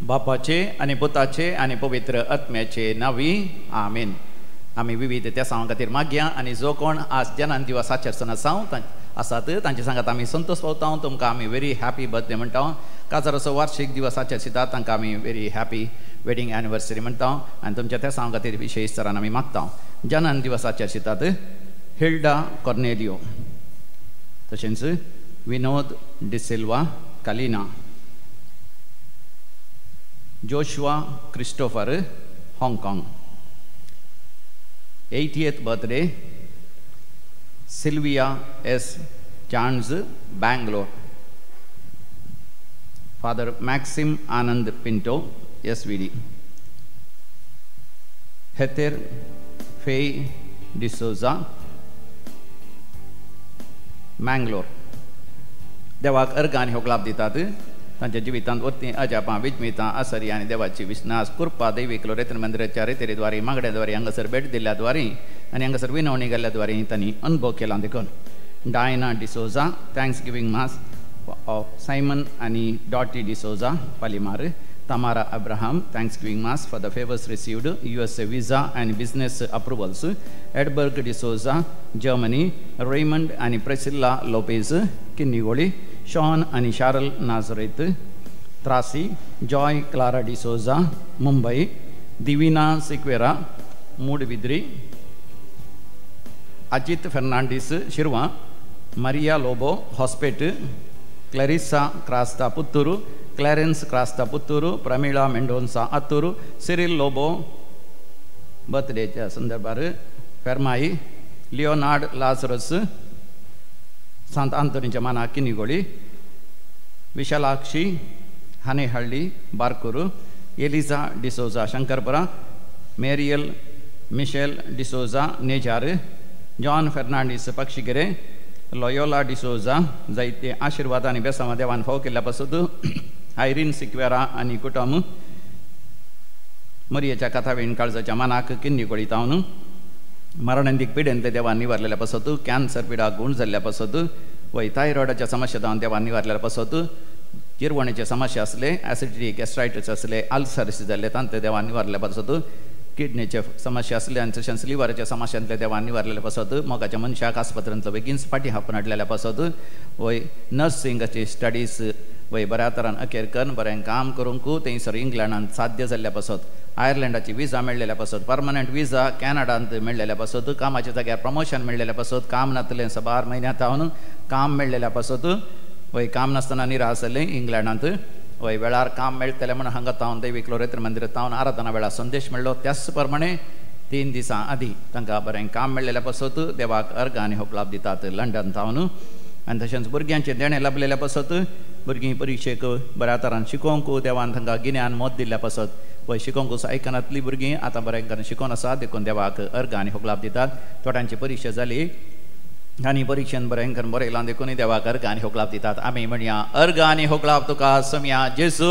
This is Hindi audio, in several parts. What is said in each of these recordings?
बापाचे आणि पुताचे आणि पवित्र आत्म्याचे नावी आमीन. आमी विविध त्या सांग खातीर मागया आनी जो कोण आज जनान दिवस आचरसना आसात तांचे सांगात आमी संतोष पावता. तुमकां आमी व्हेरी हॅपी बर्थडे म्हणटा. काजाराचो वार्षिक दिवस आचरसितात तांकां आमी व्हेरी हॅपी वेडिंग एनिवर्सरी म्हणटा आनी तुमच्या त्या सांग खातीर विशेश तरान आमी मागता. जनान दिवस आचरसितात हिल्डा कॉर्नेलियो, तशेंच विनोद डिसिल्वा कालिना, जोशुआ क्रिस्टोफर हाँगकाँग. 80th बर्थडे सिल्विया एस चांड्स बैंगलोर. Father Maxim Anand Pinto SVD. हेथेर फे डिसोजा मैंगलोर. देवाक अर्गान ह्यो लाभ दितात. तांच्या जिवितांत वरती अजापां विजमितां आसरी आनी देवाची विस्नास कृपा दैवीक लोरेत्र मंदिराच्या रेतेरेद्वारे मागड्याद्वारे हांगासर भेट दिल्ल्याद्वारे आनी हांगासर विनवणी गेल्ल्याद्वारे तांणी अनुभव केला. देखून Diana D'Souza thanks giving mass of Simon आनी Dotty D'Souza Palimar. Tamara Abraham thanks giving mass for the favours received USA visa आनी business approvals. Edberg D'Souza Germany. Raymond आनी प्रेसिल्ला लोपेज किन्निगोळी. शॉन आणि शारल नाझरेत त्रासी. जॉय क्लारा डिसोजा मुंबई. दिविना सिक्वेरा मूडबिद्री. अजित फर्नांडिस शिरवा. मरिया लोबो हॉस्पेट. क्लॅरिसा क्रास्ता पुत्तूरू. क्लॅरेन्स क्रास्ता पुत्तूरू. प्रमिळा मेंडोन्सा आत्तूरू. सिरिल लोबो बर्थडेच्या संदर्भार फेर्माई. लिओनार्ड लाझरस सांत आंतोनीच्या माना किनिगोळी. विशालाक्षी हानेहಳ್ಳಿ बारकूरू. एलिझा डिसोजा शंकरपुरा. मेरियल मिशेल डिसोजा नेजार. जॉन फर्नांडीस पक्षिगिरे. लॉयोला डिसोजा जायते आशीर्वाद आनी बेसांवां देवान फाव केल्ल्या पासून आयरीन सिक्वेरा आनी कुटुंब मरियेच्या कथावेण काळजाच्या मानाक किन्नी तावन मरणंदीक पिडेंतले देवान निवारलेल्या पासून कॅन्सर पिडा गुण जाल्ल्या पासून वय थायरॉयडाच्या समस्या जावन देवान निवारलेल्या पासून जिरवणेचे समस्या असले ॲसिडिटी गॅस्ट्रायटीस असले अल्सर्स जाल्ले तांतले देवान निवारलेल्या पासून किडनीचे समस्या असले आनी तशेंच लिव्हराच्या समस्यांतले देवान निवारलेल्या पासून मोगाच्या मनशाक आस्पत्र्यांतलो बेगीनच फाटी हापून हाडलेल्या पासून वय नर्सिंगाची स्टडीज वय बऱ्या तरान अखेर करून बरें काम करूंक थंयसर इंग्लंडांत साध्य जाल्ल्या पासून आयर्लंडाची विजा मेळ्ळेल्या पासून परमनंट विजा कॅनडांत मेळ्ळेल्या पासून कामाच्या जाग्यार प्रमोशन मेळ्ळेल्या पासून काम नासलें 12 म्हयन्यांत हांव काम मेळ्ळेल्या पासून वय काम नासतना निराश जालें इंग्लंडांत वय वेळार काम मेळटलें म्हणून हांगा तावन दैवीक लोरेत्र मंदिरांत तावन आराधना वेळार संदेश मेळ्ळो. त्याच प्रमाणे 3 दिसां आदीं तांकां बरें काम मेळ्ळेल्या पासून देवाक अर्घ आनी होप लाभ दितात लंडन तावन. आनी तशेंच भुरग्यांचे देणे लाभलेल्या पासून भुरगीं परिक्षेक बऱ्या तरान शिकोवंक देवान तांकां गिन्यान मोद दिल्ल्या पासून वय शिकोवंक आयकनातलीं भुरगीं आतां बरें करून शिकोवन आसा देखून देवाक अर्घ आनी होप लाभ दितात. थोड्यांची परिक्षा जाली आनी परिक्षेन बरें करून बरयलां देखून देवाक अर्घ आनी होप लाभ दितात. आमी म्हणया अर्घ आनी होप लाभ तुका सम्या जेसू.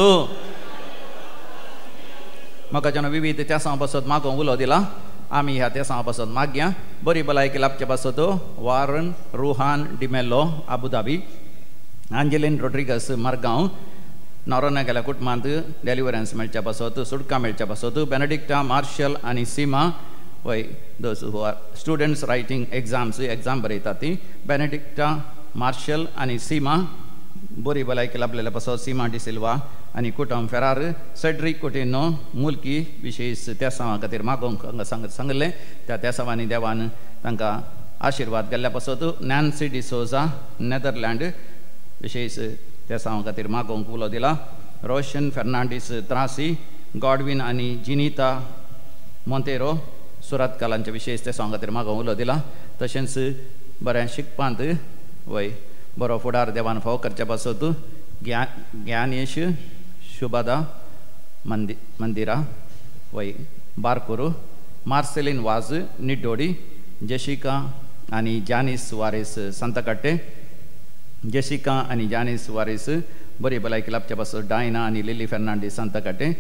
म्हाका जेन्ना विविध त्या सांग पासून मागोवंक उलो दिला आमी ह्या त्या सांग पासून मागया बरी भलायकी लाभचे पासून वारन रुहान डिमेलो आबुधाबी. आंजेलिन रोड्रिगस मरगांव. नॉरोना गेल्या कुटुंबांत डेलिव्हरन्स मेळच्या पासून सुटका मेळच्या पासून बेनेडिक्टा मार्शल आनी सीमा वय those who are students writing exam बरयतात ती बेनेडिक्टा मार्शल आनी सीमा बरी भलायकी लाभलेल्या पासून सीमा डिसिल्वा आनी कुटुंब फेरार. सेड्रिक कोटिनो मुलकी विशेष त्या सांवा खातीर मागोवंक सांगलें त्या त्या सांवांनी देवान तांकां आशिर्वाद गेल्ल्या पासून. नॅन्सी डिसोजा नेदरलँड विशेष त्या सांवा खातीर मागोवंक उलो दिला. रोशन फर्नांडीस त्रासी. गॉडविन आनी जिनिता मोंतेरो सुरात कालांच्या विशेष त्या सांवा खातीर मागोवंक उलो दिला. तशेंच बरें शिकपांत वय बरो फुडार देवान फाव करच्या पासून ज्ञानेश शुभदा मंदिरा वय बारकूरू. Marceline was निड्डोडी. जेशिका आनी जानीस वारेस सांताकट्टे. जेसिका आनी जानीस वारीस बरी भलायकी लाभच्या पासून डायना आनी लिली फेर्नांडीस सांताकट्टे.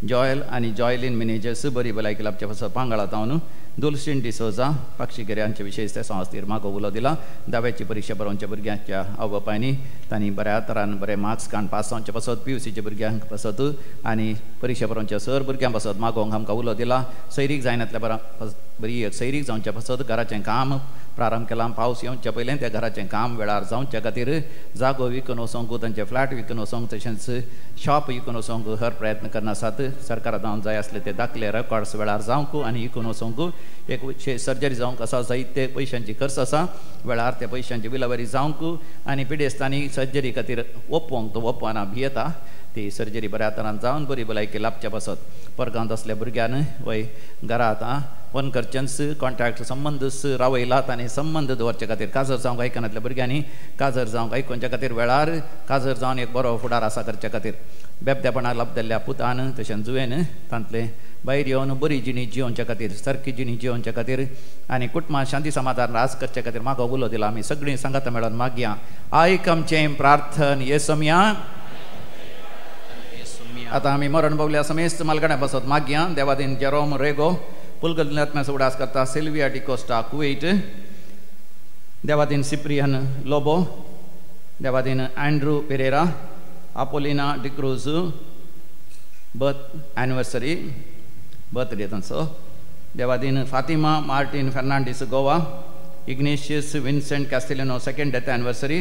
जॉयल आनी जॉयलीन मिनेजर्स बरी भलायकी लाभच्या पासत पांगळा तावन दुलशीन डिसोजा पक्षीगिऱ्यांच्या विशेष त्या संस्थेर मागो उलो दिला. दाव्याची परीक्षा बरोवच्या भुरग्यांच्या आवबापायनी तांणी बऱ्या तरान बरे मार्क्स काडून पास जावचे पासत PUCच्या भुरग्यांक पासत आनी परीक्षा बरोवच्या सर भुरग्यां पासत मागोवंक आमकां उलो दिला. सैरीक जायनातल्या बरी सैरीक जावच्या पासत घराचें काम प्रारंभ केला. पावस येवच्या पयलें त्या घराचें काम वेळार जावच्या खातीर जागो विकून वचोंक तांचे फ्लॅट विकून वचोंक तशेंच शॉप विकून वचोंक हर प्रयत्न करना आसात. सरकारान जाय आसले ते दाखले रेकॉर्ड्स वेळार जावंक आनी विकून वचोंक एक सर्जरी जावंक आसा. जायते पयशांची खर्च आसा. वेळार त्या पयशांची विलावरी जावंक आनी पिडेस्तांनी सर्जरी खातीर ओपोवंक तो ओपवाना भियेता. ती सर्जरी बऱ्या तरान जावन बरी भलायकी लाभच्या पासत परगांत असल्या भुरग्यान वय घरांत वन करचेंच कॉन्ट्रॅक्ट संबंद रावयलात आनी संबंद दवरचे खातीर काजर जावंक आयकनातल्या भुरग्यांनी काजर जावंक आयकोवच्या खातीर वेळार काजर जावन एक बरो फुडार आसा करच्या खातीर बेबदेपणाक लाभलेल्या पुतान तशेंच जुवेन तांतले भायर येवन बरी जिणी जियोवच्या खातीर सारकी जिणी जियोवच्या खातीर आनी कुटुंबां शांती समाधान रास करच्या खातीर म्हाका उलो दिला. आमी सगळीं सांगाता मेळोन मागया. आयक आमचें प्रार्थन येसुमिया. आतां आमी मरण पावल्या समेस्त मालगड्या पासत मागया. देवादीन जेरोम रेगो पुलगल्यांतल्यान उडास करता. सिल्विया डिकोस्टा कुवेट. देवादीन सिप्रियन लोबो. देवादीन Andrew Pereira. Apolina D'Cruz birth anniversary birthday तांचो. देवादीन Fatima Martin Fernandes Goa. Ignatius Vincent Castelino second death anniversary.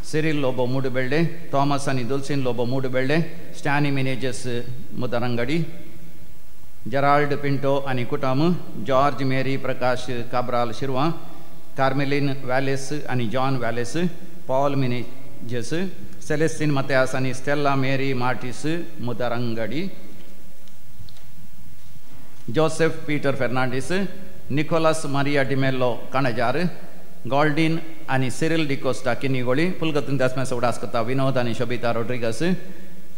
Cyril Lobo Moodbelle. Thomas आनी दुल्सिन लोबो मूडबेल्डे. स्टॅनी मिनेजस मुदरंगडी. जेराल्ड पिंटो आनी कुटुंब. जॉर्ज मेरी प्रकाश काब्राल शिरवा. कार्मेलिन वॅलेस आनी जॉन वॅलेस. पॉल मिनेजस. सेलेस्टीन मत्यास आनी स्टेला मेरी मार्टिस मुदरंगडी. जोसेफ पीटर फेर्नांडीस. निकोलस मारिया डिमेलो काणजार. गॉल्डीन आनी सिरिल डिकोस्टा किनीगोळी. पुलगतून त्यासमेस उडास करता. विनोद आनी शोभिता रोड्रिगस.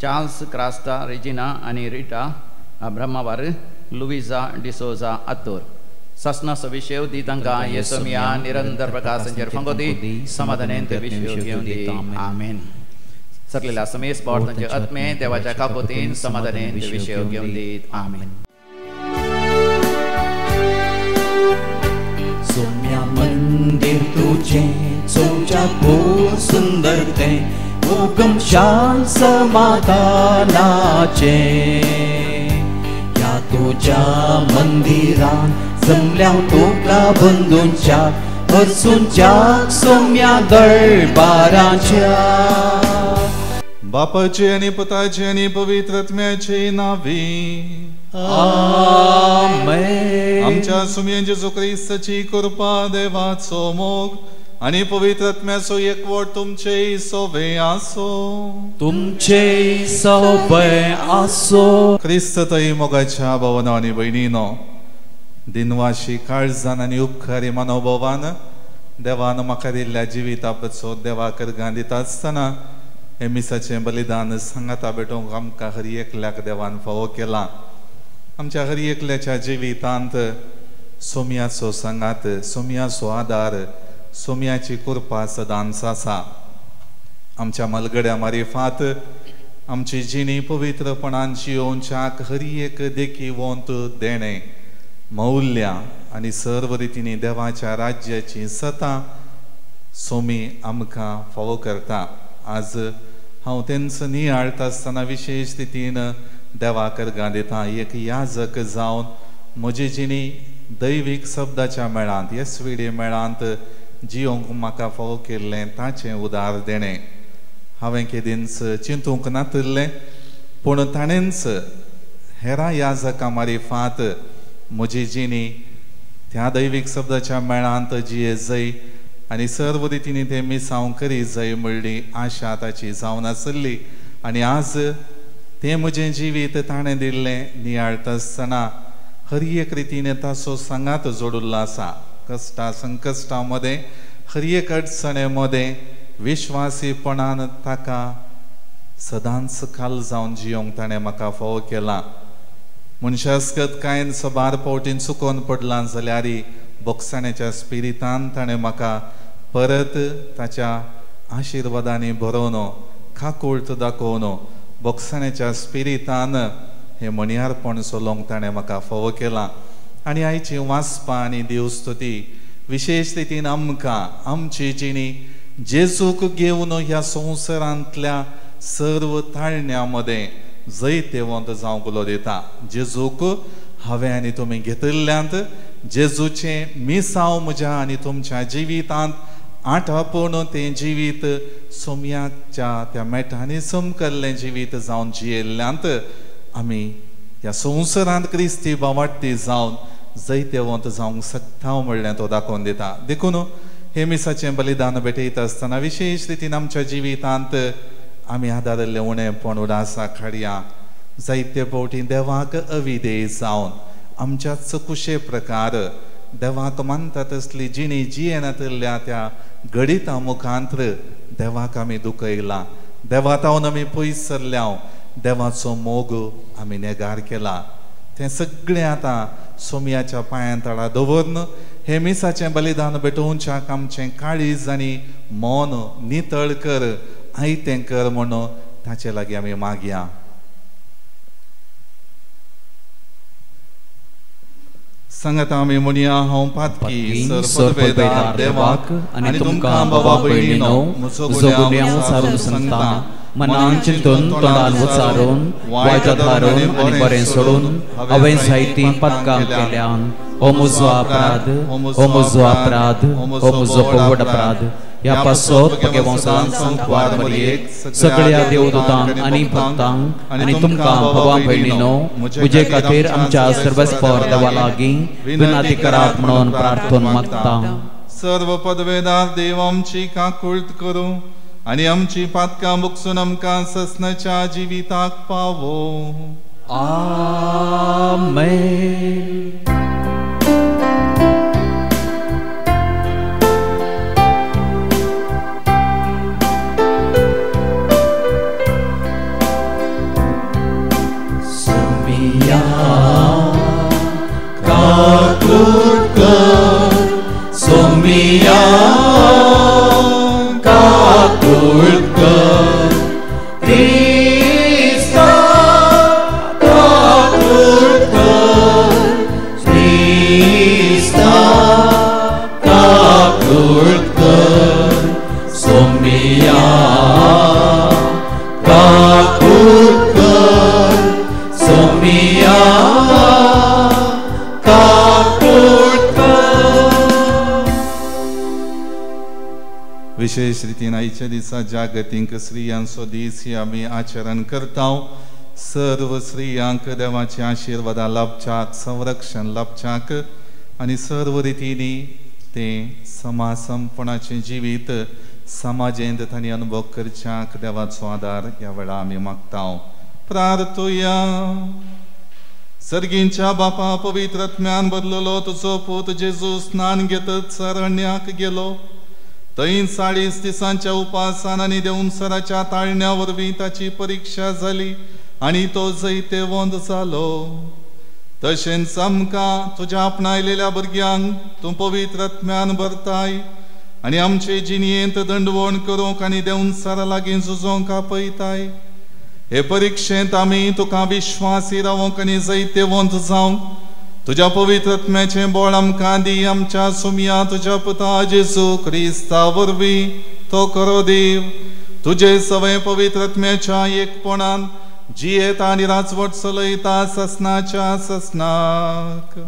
चार्ल्स क्रास्टा रेजिना आनी रिटा ब्रह्मावार. लुइजा डिसोजा आतोर. सस्नस विषय दीतंका येसुमिया निरंतर प्रकाशंचेर फंगोदी समाधानेंत विषय घेवन दी. आमेन. सरलेल्या समेस पावसांचे आत्मे देवाच्या कापोतीन समाधानेंत विषय घेवन दीत. आमेन. सोम्या मंदिर तुझे चोच्या खूप सुंदर ते उगम शान समाधानाचे. या तुझ्या मंदिरात जमल्या तुका बंधूंच्या हसूंच्या सोम्या दरबाराच्या. बापाचे आणि पुताचे आणि पवित्र आत्म्याचे नावी. आमेन. आमच्या सुमये जेजू ख्रिस्ताची कृपा देवाचो मोग आणि पवित्र आत्म्याचो एकवट तुमचे सोबे आसो. तुमचे सोबे आसो. ख्रिस्त तई मोगाच्या भावना आणि बहिणीनो दिनवाशी काळजान आणि उपकारी मनोभावान देवान म्हाका दिल्ल्या जिविताचो देवाक गांदिता आसतना हे मिसाचें बलिदान सांगाता भेटोवंक आमकां हर एकल्याक देवान फावो केला. आमच्या हर एकल्याच्या जिवितांत सोम्याचो सांगात सोम्याचो आदार सोम्याची कृपा सदांच आसा. आमच्या मलगड्या मारिफात आमची जिणी पवित्रपणान जियोवच्याक हर एक देखी वोंत देणे मौल्या आनी सर्व रितींनी देवाच्या राज्याची सता सोमी आमकां फावो करता. आज हांव तेंचो नियाळटा आसतना विशेष रितीन देवाक गांदिता. एक याजक जावन म्हजी जिणी दैवीक शब्दाच्या मेळांत येसविडे मेळांत जियोंक म्हाका फावो केल्लें ताचें उदार देणें. हांवें केदींच चिंतूंक नातिल्लें पूण ताणेंच हेरां याजकां मारिफात म्हजी जिणी त्या दैवीक शब्दाच्या मेळांत जिये जय आनी सर्व रितींनी ते मिसांव करी जय म्हणली आशा ताची जावन आसली. आनी आज तें म्हजें जिवीत ताणें दिल्लें नियाळटा आसतना हर एक रितीन ताचो सांगात जोडिल्लो आसा. कश्टा संकश्टा मदें हर एक अडचणे मदें विश्वासीपणान ताका सदांच काल जावन जियोंक ताणें म्हाका फावो केला. मनशास्कत कांय सबार फावटीन चुकोवन पडलां जाल्यारय बोगसाण्याच्या स्पिरितान ताणें म्हाका परत ताच्या आशिर्वादांनी भरोवन खाकूळट दाखोवन बोगसाण्याच्या स्पिरितान हे मणियारपण सोलोंक ताणें म्हाका फोव केलां आनी आयची वाचपां आनी देवस्तुती विशेश रितीन आमकां आमची जिणी जेजूक घेवन ह्या संवसारांतल्या सर्व ताळण्या मदें जैतेवंत जावंक उलो दिता. जेजूक हांवें आनी तुमी घेतिल्ल्यांत जेजूचें मिसांव म्हज्या आनी तुमच्या जिवितांत आठवपूण तें जिवीत सोम्याच्या त्या मेठांनी समकल्लें जिवीत जावन जियेल्ल्यांत आमी ह्या संवसारांत क्रिस्ती भावार्थी जावन जैतेवंत जावंक शकता म्हणलें तो दाखोवन दिता. देखून हे मिसाचें बलिदान भेटयता आसतना विशेश रितीन आमच्या जिवितांत आमी आदारिल्लें उणेंपण उडासा हाडया. जायते फावटी देवाक अविधेय जावन आमच्याच कुशे प्रकार देवाक मानता तसली जिणी जियेनातल्या त्या गडिता मुखांतर देवाक आमी दुखयला. देवातावन आमी पयस सरल्या देवाचो मोग आमी नेगार केला. तें सगळें आतां सोम्याच्या पांयां तळा दवरून हे मिसाचें बलिदान भेटोवच्याक आमचें काळीज आनी मन नितळ कर आयतें कर म्हणून ताचे लागीं आमी मागया. सांगात आमी म्हणया हांव पातकी सर्वपदवेदार देवाक आनी तुमकां बाबा भयणीनो म्हजो गुन्यांव सारून सांगता. मनान चिंतून तोंडान उच्चारून वायट धारून आनी बरें सोडून हांवें जायतीं पदकां केल्यान हो म्हजो अपराध हो म्हजो अपराध हो म्हजो पगड अपराध. ह्या पासत म्हगे वंशान संतवार मरयेक सगळ्या देवदूतांक आनी भक्तांक आनी तुमकां बाबा भयणीनो म्हजे खातीर आमच्या सर्वस्पर देवा लागीं विनंती करात म्हणून प्रार्थना मागता. सर्व पदवेदार देव आमची काकुळट करूं आनी आमची पातकां बुकसून आमकां ससनाच्या जिविताक पावो. आमेन. सोमिया काकुळकर क्रिस्ता काकुळकर क्रिस्ता काकुळकर सोमिया काकुळकर सोमिया विशेष रितीन आयच्या दिसा जागतीक स्त्रियांचो दीस ही आमी आचरण करता. सर्व स्त्रियांक देवाचे आशिर्वादा लाभच्याक संरक्षण लाभच्याक आनी सर्व रितीनी ते समासमपणाचें जिवीत समाजेंत तांणी अनुभव करच्याक देवाचो आदार ह्या वेळा आमी मागता. प्रार्थुया. सर्गींच्या बापा पवित्र आत्म्यान बदललो तुजो पूत जेजू स्नान घेतच सरण्याक गेलो. थंय 40 दिसांच्या उपासान आनी देवसराच्या ताळण्या वरवीं ताची परिक्षा जाली आनी तो जैतेवंत जालो. तशेंच आमकां तुज्या आपणायलेल्या भुरग्यांक तूं पवित्र आत्म्यान भरताय आनी आमचे जिणयेंत दंडवण करूंक आनी देवसरा लागीं झुजोंक आपयताय. हे परिक्षेंत आमी तुका विश्वासी रावंक आनी जैतेवंत जावंक तुज्या पवित्र आत्म्याचें बळ आमकां दी. आमच्या सुमया तुज्या पुता जेजू क्रिस्ता वरवीं तो खरो देव तुजे सवय पवित्र आत्म्याच्या एकपणान जियेता आनी राजवट चलयता ससनाच्या ससनाक.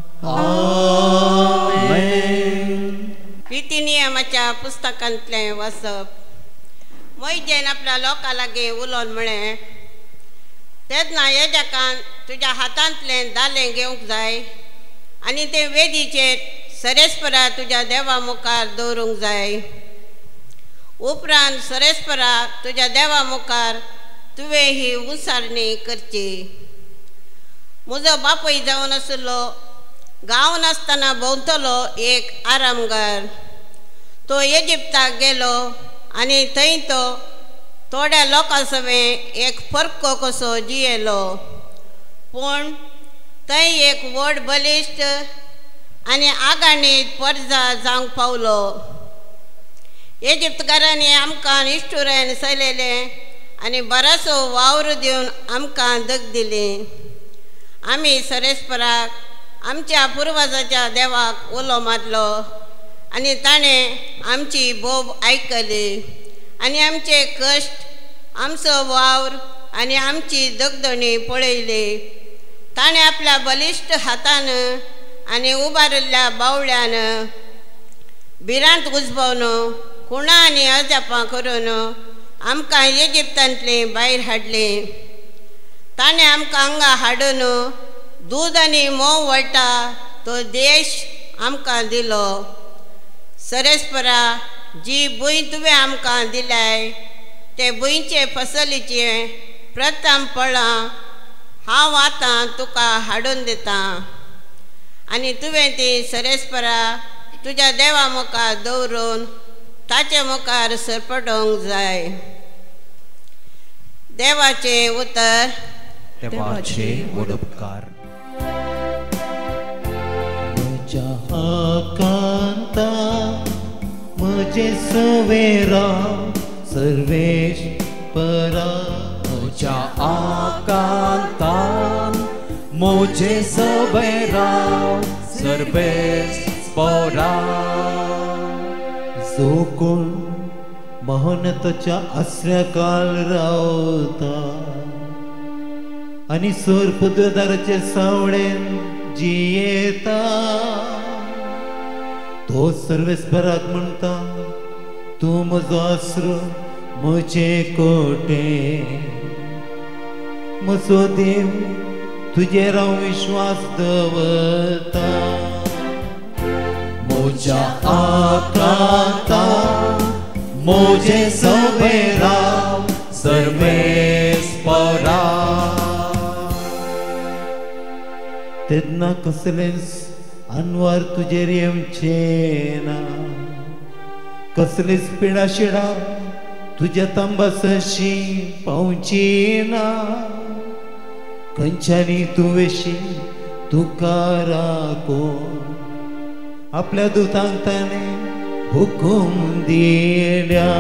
रिती नियमाच्या पुस्तकांतलें वाचप. मोइजेन आपल्या लोकां लागीं उलोवन म्हळें तेन्ना याजकान तुज्या हातांतलें दालें घेवंक जाय आनी तें वेदीचेर सरेस्परा तुज्या देवा मुखार दवरूंक जाय. उपरांत सरेस्परा तुज्या देवा मुखार तुवें ही उसारणी करची. म्हजो बापूय जावन आसलो गांव नासतना भोंवतलो एक आरामगार. तो इजिप्ताक गेलो आनी थंय तो थोड्या लोकां सवें एक फरको कसो जियेलो. पूण थंय एक व्हड बलिश्ट आनी आगाणीत परजा जावंक पावलो. इजिप्तकारांनी आमकां निश्ठुरान सयलेलें आनी बरासो वावर दिवन आमकां दग दिली. आमी सरेस्पराक आमच्या पुर्वजाच्या देवाक उलो मारलो आनी ताणें आमची बोब आयकली आनी आमचे कश्ट आमचो वावर आनी आमची दगदणी पळयली. ताणें आपल्या बलिश्ट हातान आनी उबारिल्ल्या बावळ्यान भिरांत उजबोवन कुणां आनी अजापां करून आमकां इजिप्तांतली भायर हाडली. ताणें आमकां हांगा हाडून दूद आनी मोव वळटा तो देश आमकां दिलो. सरेस्परा जी भूंय तुवें आमकां दिल्याय ते भुंयचे फसलीचें प्रथम फळां हांव आतां तुका हाडून दितां आनी तुवें ती सरेस्परा तुज्या देवा मुखार दवरून ताचे मुखार सरपटोवंक जाय. देवाचें उतर. देवाचे उपकार. म्हज्या आकांता म्हजे सोवेरा सर्वेश परा. म्हज्या आकांतान मोजे सोबेरा सर्वेश परा. जो कोण महोन्नताच्या आश्रयाखाल रावता आनी सोर पदवेदाराचे सावळेन जियेता तो सर्वेस्पराक म्हणटा तूं म्हजो आसरो म्हजे कोटे. म्हजो देव तुजेर हांव विश्वास दवरता. म्हज्या आकांता मोजे सोबेरा सर्वेश परा. तेन्ना कसलेंच अनवर तुजेर येवचें ना. कसलीच पिडा शिडा तुज्या तांबासशी पावची ना. खंयच्यानी तुवेशी तुका राखोवन आपल्या दुतांक ताणें हुकूम दिल्या.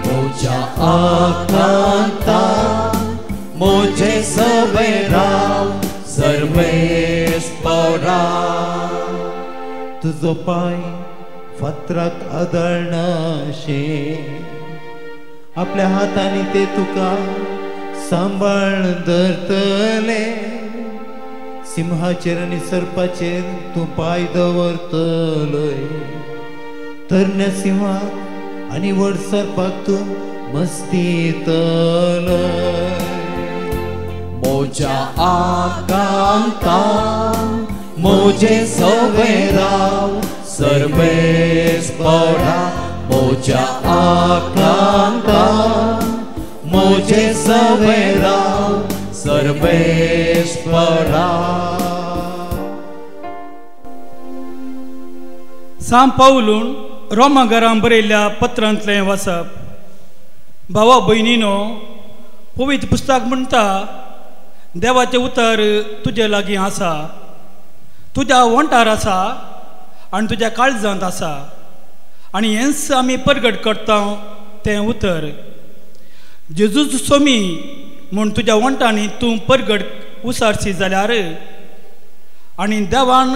म्हज्या आकांता मोजे सोबेरा सर्वेश परा. तुजो पांय फातराक आदळनाशे आपल्या हातांनी ते तुका सांबाळ धरतले. सिंहाचेर आनी सर्पाचेर तूं पांय दवरतलोय. तरण्या सिंहाक आनी व्हड सर्पाक तूं मस्तीतलोय. म्हज्या आकांता मोजे सोबेरा सर्वेश परा. म्हज्या आकांता मोजे सोबेरा सर्वेश परा. सांत पावलून रोमाघरांत बरयल्ल्या पत्रांतलें वाचप. भावा भयणीनो, पवित्र पुस्तक म्हणटा देवाचें उतर तुजे लागीं आसा, तुज्या वंटार आसा आनी तुज्या काळजांत आसा आनी हेंच आमी परगट करता तें उतर. जेजूच सोमी म्हूण तुज्या वंटांनी तूं परगट उसारशी जाल्यार आनी देवान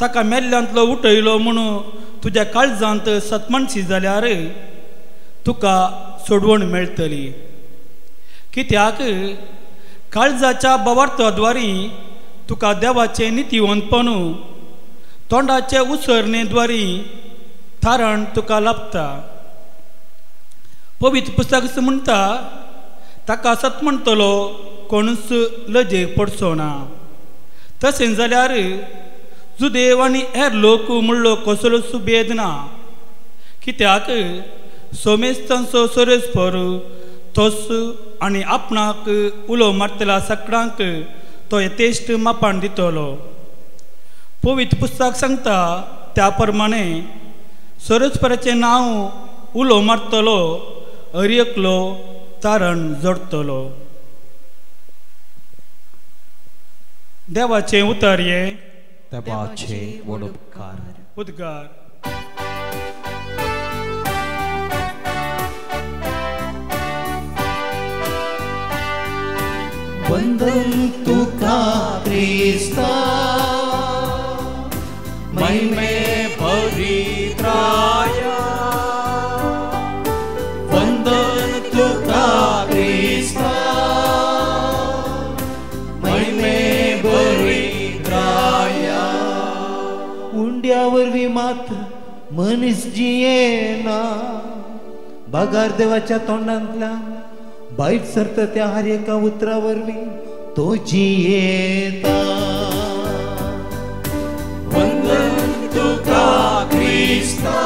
ताका मेल्ल्यांतलो उठयलो म्हणून तुज्या काळजांत सतमणशी जाल्यार तुका सोडवण मेळटली. कित्याक काळजाच्या बवार्थद्वारी तुका देवाचें नितीवंतपण तोंडाचे उसरणेद्वारी थारण तुका लाभता. पवित्र पुस्तक म्हणटा ताका सतमणतलो कोणूच लजेक पडचो ना. तशें जाल्यार जुदेव आनी हेर लोक म्हणलो कसलोच भेद ना. कित्याक सोमेस्तांचो सरेस्पर तोच आनी आपणाक उलो मारतल्या सगळ्यांक तो यथेश्ट मापान दितलो. पवित्र पुस्तक सांगता त्या प्रमाणे सरेस्पराचें नांव उलो मारतलो हरएकलो तारण जोडतलो. देवाचें उतर हे. देवाचे उपकार. उद्गार. वंदन तुका क्रिस्ता महिमे पवित्राया वंदन तुका क्रिस्ता महिमे पवित्राया उंड्यावर मात्र मनीस जियेना बागार देवाच्या तोंडांतल्या बाईट सरत त्या हर एका उतरावरवी तो जियेता वंदन तुका क्रिस्ता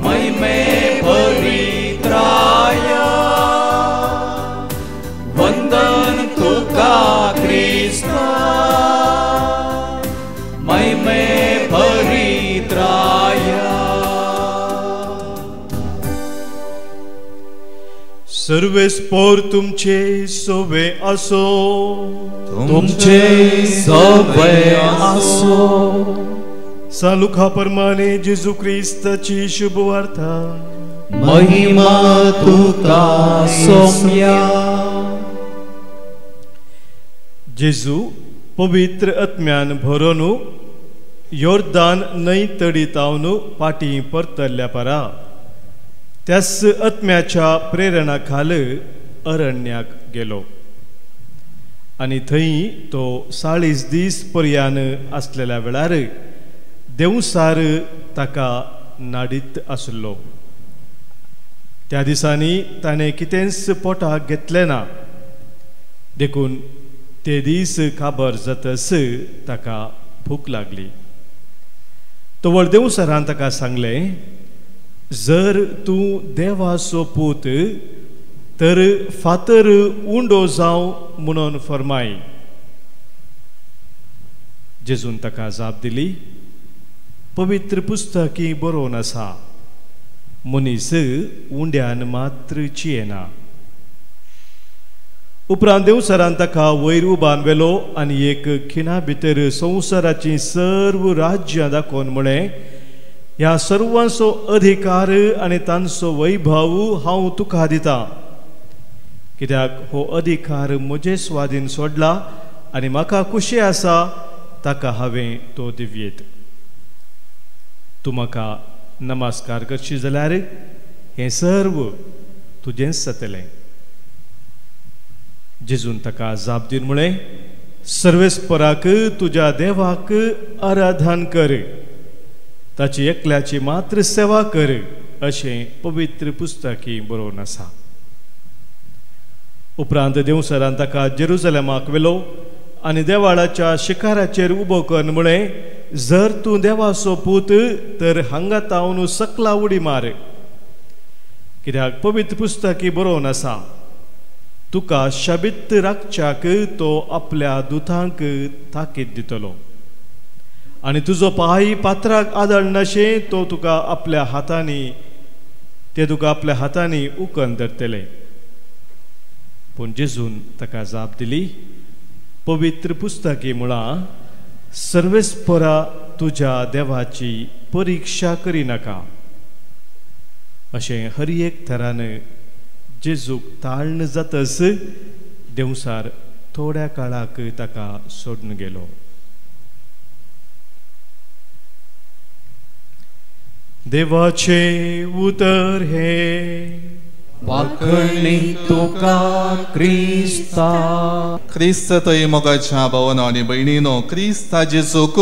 महिमे पवित्राया वंदन तुका क्रिस्ता महिमे पवित्राया सर्वेस्पोर तुमचे सोवे असो तुमचे सोवे असो सालुखा प्रमाणे जेजू ख्रिस्ताची शुभ वार्ता महिमा तुका सोम्या जेजू पवित्र आत्म्यान भरून योर्दान न्हंय तडीतावन पाटी परतल्ल्या परा त्यास आत्म्याच्या प्रेरणा खाल अरण्याक गेलो आणि थंय तो 40 दीस पर्यान असलेल्या वेळार देवसार ताका नाडीत आसलो त्या दिसांनी ताणें कितेंच पोटाक घेतलें ना देखून ते दीस काबर जातस ताका भूक लागली तो देवसारान ताका सांगलें जर तूं देवाचो पूत तर फातर उंडो जावं म्हणून फरमाय जेजून ताका जाप दिली पवित्र पुस्तकी बरोवन आसा मनीस उंड्यान मात्र जियेना उपरांत देवसरान ताका वयर उबान वेलो आनी एक खिणा भितर संवसाराची सर्व राज्यां दाखोवन म्हळें ह्या सर्वांचो अधिकार आनी तांचो वैभव हांव तुका दिता कित्याक हो अधिकार म्हजे स्वाधीन सोडला आनी म्हाका खुशी आसा ताका हांवें तो दिव्येत तूं म्हाका नमस्कार करशी जाल्यार हें सर्व तुजेंच जातलें जेजून ताका जाप दिवन म्हळें सर्वेस्पराक तुज्या देवाक आराधन कर ताची एकल्याची मात्र सेवा कर अशें पवित्र पुस्तकी बरोवन आसा उपरांत देवसरान ताका जेरुसलेमाक व्हेलो आनी देवाळाच्या शिखराचेर उबो कर म्हळें जर तूं देवाचो पूत तर हांगा तावन सकला उडी मार कित्याक पवित्र पुस्तकी बरोवन आसा तुका शाबित राखच्याक तो आपल्या दुतांक ताकीद दितलो आनी तुजो पांय पात्राक आदळ नाशे तो तुका आपल्या हातांनी उखन धरतले पूण जेजून ताका जाप दिली पवित्र पुस्तकी म्हळां सर्वेस्परा तुज्या देवाची परिक्षा करिनाका अशें हर एक तरान जेजूक ताळण जातस देवसार थोड्या काळाक ताका सोडून गेलो देवाचे उतर हे वाकणी तुका क्रिस्ता क्रिस्त थंय मोगाच्या भावानो आनी भयणीनो क्रिस्ता जेजूक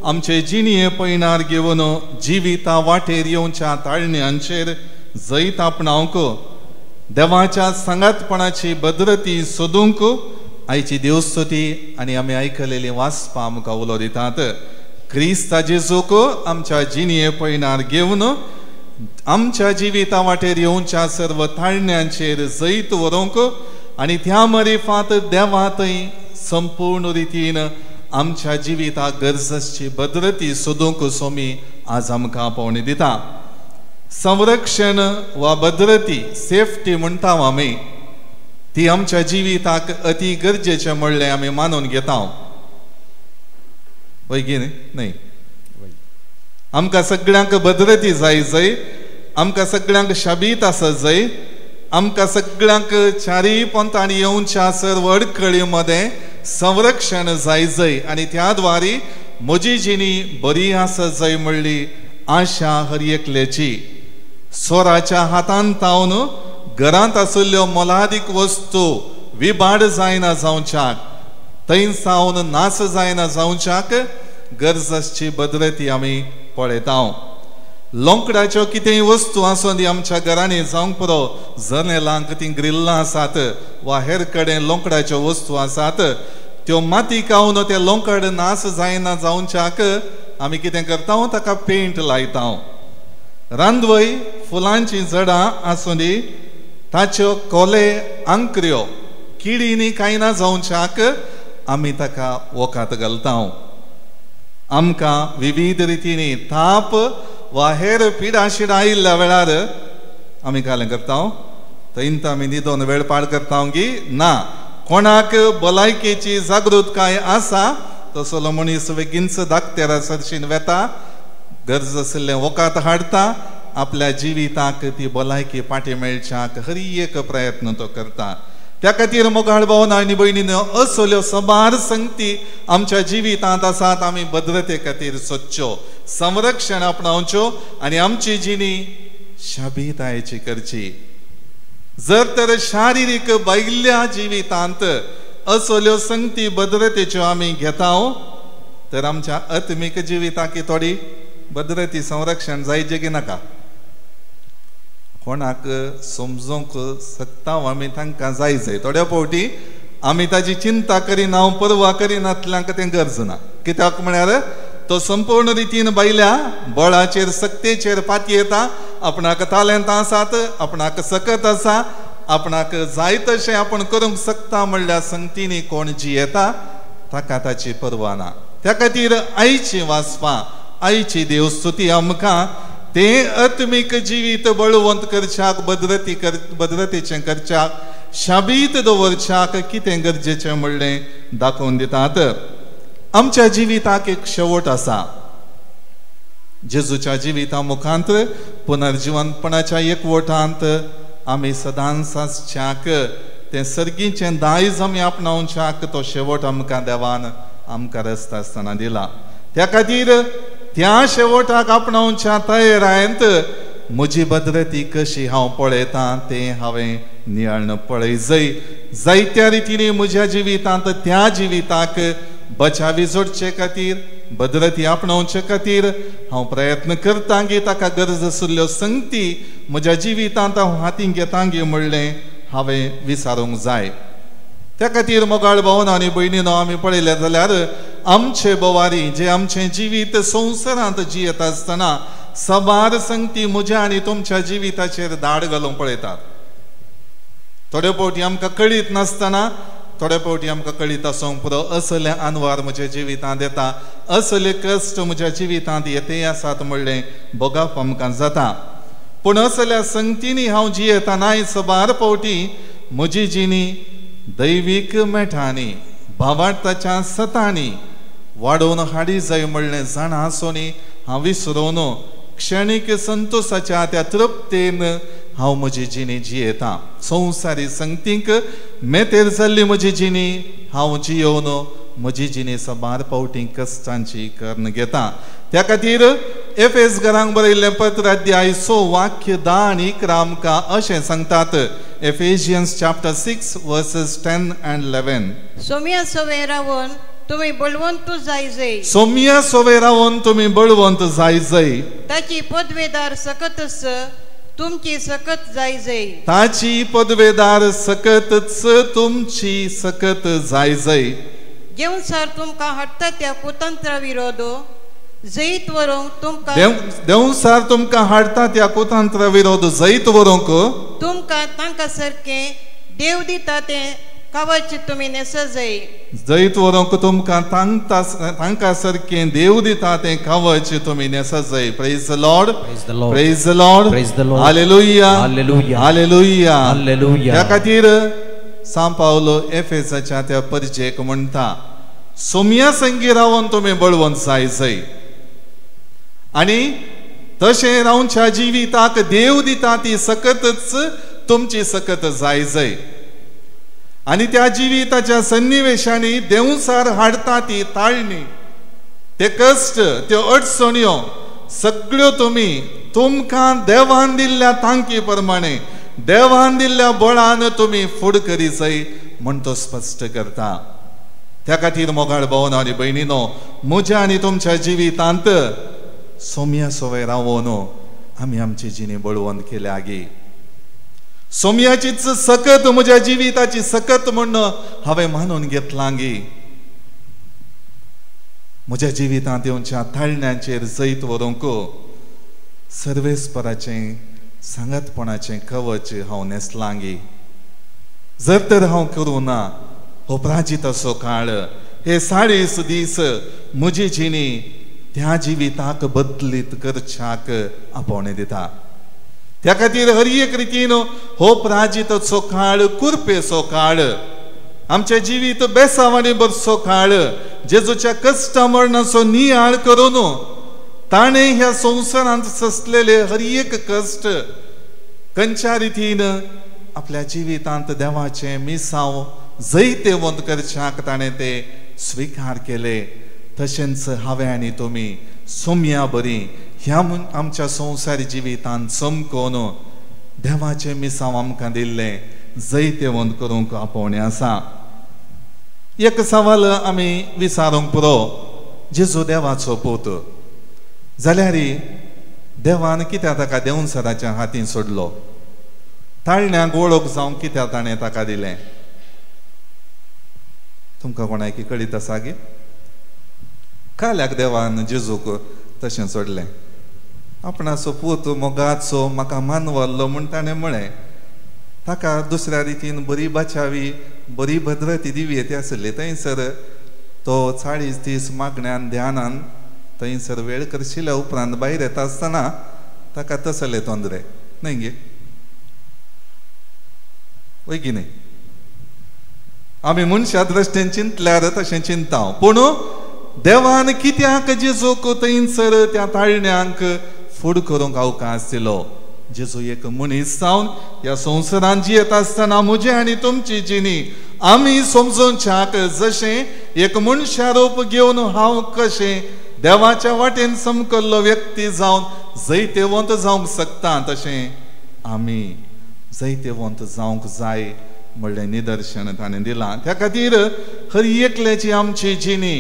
आमचे जिणये पयणार घेवन जिविता वाटेर येवच्या ताळण्यांचेर जैत आपणावंक देवाच्या सांगातपणाची भद्रती सोदूंक आयची देवस्तुती आनी आमी आयकलेली वाचपां आमकां उलो दितात क्रिस्ता जेजूक आमच्या जिणये पयणार घेवन आमच्या जिविता वाटेर येवच्या सर्व ताळण्यांचेर जैत व्हरूंक आनी त्या मरेफात देवा थंय संपूर्ण रितीन आमच्या जिविताक गरजेची भद्रती सोदूंक सोमी आज आमकां पावणी दिता संरक्षण वा भद्रती सेफ्टी म्हणटा आमी ती आमच्या जिविताक अति गरजेचें म्हणलें आमी मानून घेता वैगी न्ही आमकां सगळ्यांक भद्रती जाय आमकां सगळ्यांक शाबीत आसत जाय आमकां सगळ्यांक चारय पंथांनी येवच्या सर्व अडखळी मध्ये संरक्षण जाय जय आनी त्या द्वारे म्हजी जिणी बरी आसा जय म्हणली आशा हर एकल्याची. स्वराच्या हातांत तावन घरांत आशिल्ल्यो मोलादीक वस्तू विबाड जायना जावच्याक, थंय सावन नाश जायना जावच्याक गरजेची बदलती आमी पळयता. लोंकडाच्यो कितेंय वस्तू आसूं दी आमच्या घरांनी जावंक पुरो, जनेलांक ती ग्रिल्लां आसात वा हेर कडेन लोंकडाच्यो वस्तू आसात, त्यो माती खावन ते लोंकड नाश जायना जावच्याक आमी कितें करता, ताका पेंट लायता. रांदवय फुलांची झाडां आसूं दी ताच्यो कोले आंकऱ्यो किडींनी कांय ना जावच्याक आमी ताका वोकात घालता. आमकां विविध रितींनी ताप वा हेर पिडा शिडा आयिल्ल्या वेळार आमी कालें करता, थंय आमी न्हिदोन वेळ पाड करता की ना. कोणाक भलायकेची जागृतकाय आसा तसलो मनीस बेगीनच धाकट्यार सरशीन वेता, गरज आशिल्लें वोकात हाडटा, आपल्या जिविताक ती भलायकी फाटी मेळच्याक हर एक प्रयत्न तो करता. त्या खातीर मोगाळ भावना आनी भयणीनो, असल्यो सबार संगती आमच्या जिवितांत आसात. आमी भद्रते खातीर सोदच्यो, संरक्षण आपणावच्यो आनी आमची जिणी शाबीतायेची करची. जर तर शारिरीक बैल्या जिवितांत असल्यो संगती भद्रतेच्यो आमी घेता, तर आमच्या आत्मीक जिविताक थोडी भद्रती संरक्षण जायचे की नाका. कोणाक समजूंक शकता आमी तांकां जाय जाय. थोड्या फावटी आमी ताची चिंता करिना, परवा करिनातल्यांक तें गरज ना. कित्याक म्हळ्यार तो संपूर्ण रितीन बायल्या बळाचेर सक्तेचेर पाती येता. आपणाक तालेंत आसात, आपणाक सकत आसा, आपणाक जाय तशें आपण करूंक शकता म्हणल्यार संगतींनी कोण जी येता ताका ताची पर्वा ना. त्या खातीर आयची वाचपां, आयची देवस्तुती आमकां तें आत्मीक जिवीत बळवंत करच्याक, भद्रतेचें करच्याक, शाबीत दवरच्याक कितें गरजेचें म्हणलें दाखोवन दितात. आमच्या जिविताक एक शेवट आसा. जेजूच्या जिविता मुखांत पुनर्जीवनपणाच्या एकवटांत आमी सदांच आसच्याक, तें सर्गीचें दायज आमी आपणावच्याक तो शेवट आमकां देवान आमकां रस्त आसतना दिला. त्या खातीर त्या शेवटाक आपणावच्या तयारेंत म्हजी भद्रती कशी हांव पळयतां तें हांवें नियाळन पळय जय. जायत्या रितींनी म्हज्या जिवितांत त्या जिविताक बचावी जोडचे खातीर, भद्रती आपणावचे खातीर हांव प्रयत्न करतां की ताका गरज आशिल्ल्यो संगती म्हज्या जिवितांत हांव हातींत घेतां गे म्हणलें हांवें विचारूंक जाय. त्या खातीर मोगाळ भावना आनी भयणीनो, आमी पळयलें जाल्यार आमचे बोवारी जे आमचें जिवीत संवसारांत जियेत आसतना सबार संगती म्हज्या आनी तुमच्या जिविताचेर दाड घालूंक पळयतात. थोडे फावटी आमकां कळीत नासतना, थोडे फावटी आमकां कळीत आसूंक पुरो असले अनवार म्हज्या जिवितांत येता, असले कश्ट म्हज्या जिवितांत येते आसात म्हणलें बोगाप आमकां जाता. पूण असल्या संगतींनी हांव जियेतानाय सबार फावटी म्हजी जिणी दैवीक मेठांनी, भावार्थाच्या सतांनी वाडोवन हाडी जाय म्हणलें जाणा आसोनी हांव विसरोन क्षणीक संतोशाच्या त्या तृप्तेन हांव म्हजी जिणी जियेतां. संवसारी संगतींक मेतेर जाल्ली म्हजी जिणी हांव जियोवन म्हजी जिणी सबार फावटी कश्टांची कर्ण घेता. त्या खातीर एफेस घरांक बरयल्लें पत्र अध्याय 6 वाक्य 10 आनी 11 आमकां अशें सांगतात. एफेजियन्स चॅप्टर 6 वर्सेस 10 and 11. सोम्या सवय रावन तुम्ही बळवंत जाय जय. सोम्या सवय रावन तुम्ही बळवंत जाय जय. ताची पदवेदार सकतच तुमची सकत जाय जय. ताची पदवेदार सकतच तुमची सकत जाय जय. जेवसार तुमकां हाडटा त्या कुतंत्रा विरोध जैत व्हरूंक तुमकां देवसार तुमकां हाडटा त्या कुतंत्रा विरोध जैत व्हरूंक तुमकां तांकां सारकें देव दिता तें कवच तुमी नेस जय. जैत व्हरूंक तुमकां तांकां सारकें देव दिता तें कवच तुमी नेस जय. Praise the Lord, praise the Lord, hallelujah, hallelujah, hallelujah. त्या खातीर सांत पावलो एफेसाच्या त्या परिचयक म्हणटा सोम्या संगी रावन तुमी बळवंत जाय जय. आनी तशें रावच्या जिविताक देव दिता ती सकतच तुमची सकत जाय आणि त्या जिविताच्या सन्निवेशांनी देवसार हाडता ती ताळणी, ते कश्ट, त्यो अडचण्यो सगळ्यो तुम्ही तुमकां देवान दिल्ल्या तांकी प्रमाणे देवान दिल्ल्या बळान तुम्ही फुड करीचय म्हण तो स्पश्ट करता. त्या खातीर मोगाळ भावनो आनी भयणीनो, म्हज्या आनी तुमच्या जिवितांत सोम्या सोवे रावून आमी आमची जिणी बळवंत केल्या गे. सोम्याचीच सकत म्हज्या जिविताची सकत म्हण हांवें मानून घेतलां गे. म्हज्या जिवितांत येवच्या ताळण्यांचेर जैत व्हरूंक सर्वेस्पराचें सांगातपणाचें कवच हांव नेसलां गे. जर तर हांव करूं ना हो प्राचीत असो काळ, हे 40 दीस म्हजी जिणी त्या जिविताक बदलीत करच्याक आपोवणे दिता. त्या खातीर हर एक रितीन हो प्राचीतचो काळ, कुरपेचो काळ, आमचे जिवीत बेसावानी बरसो काळ, जेजूच्या कश्टा मरणाचो नियाळ करून ताणें ह्या संवसारांत ससलेले हर एक कश्ट खंयच्या रितीन आपल्या जिवितांत देवाचें मिसांव जैतेवंत करच्याक ताणें ते स्विकार केले. तशेंच हांवें आनी तुमी सोम्या बरी ह्या आमच्या संवसारी जिवितांत चमकोवन देवाचें मिसांव आमकां दिल्लें जैतेवंत करूंक आपोवणें आसा. एक सवाल आमी विचारूंक पुरो, जेजू देवाचो पूत जाल्यार देवान कित्याक ताका देंवसराच्या हातीन सोडलो? ताळण्यांक वळख जावंक कित्याक ताणें ताका दिलें? तुमकां कोणाक कळीत आसा गे? काल्याक देवान जेजूक तशें सोडलें. आपणाचो पूत मोगाचो म्हाका मानवल्लो म्हूण ताणें म्हळें. ताका दुसऱ्या रितीन बरी बाचावी, बरी भद्रती दिव्येती आसली. थंयसर तो 40 दीस मागण्यान ध्यानान थंयसर वेळ करशिल्ल्या उपरांत भायर येता आसतना ताका तसले तोंदरे न्हय गे? वय की न्ही? आमी मनशा दृश्टीन चिंतल्यार तशें चिंताव, पूण देवान कित्याक जेजूक थंयसर त्या ताळण्यांक फूड करूंक अवकाश दिलो? जेजू एक मनीस जावन ह्या संवसारांत जियेत आसतना म्हजी आनी तुमची जिणी आमी समजोवच्याक, जशें एक मनशा रूप घेवन हांव कशें देवाच्या वाटेन समकल्लो व्यक्ती जावन जैतेवंत जावंक शकता, तशें आमी जैतेवंत जावंक जाय म्हणलें निदर्शन ताणें दिलां. त्या खातीर हर एकल्याची आमची जिणी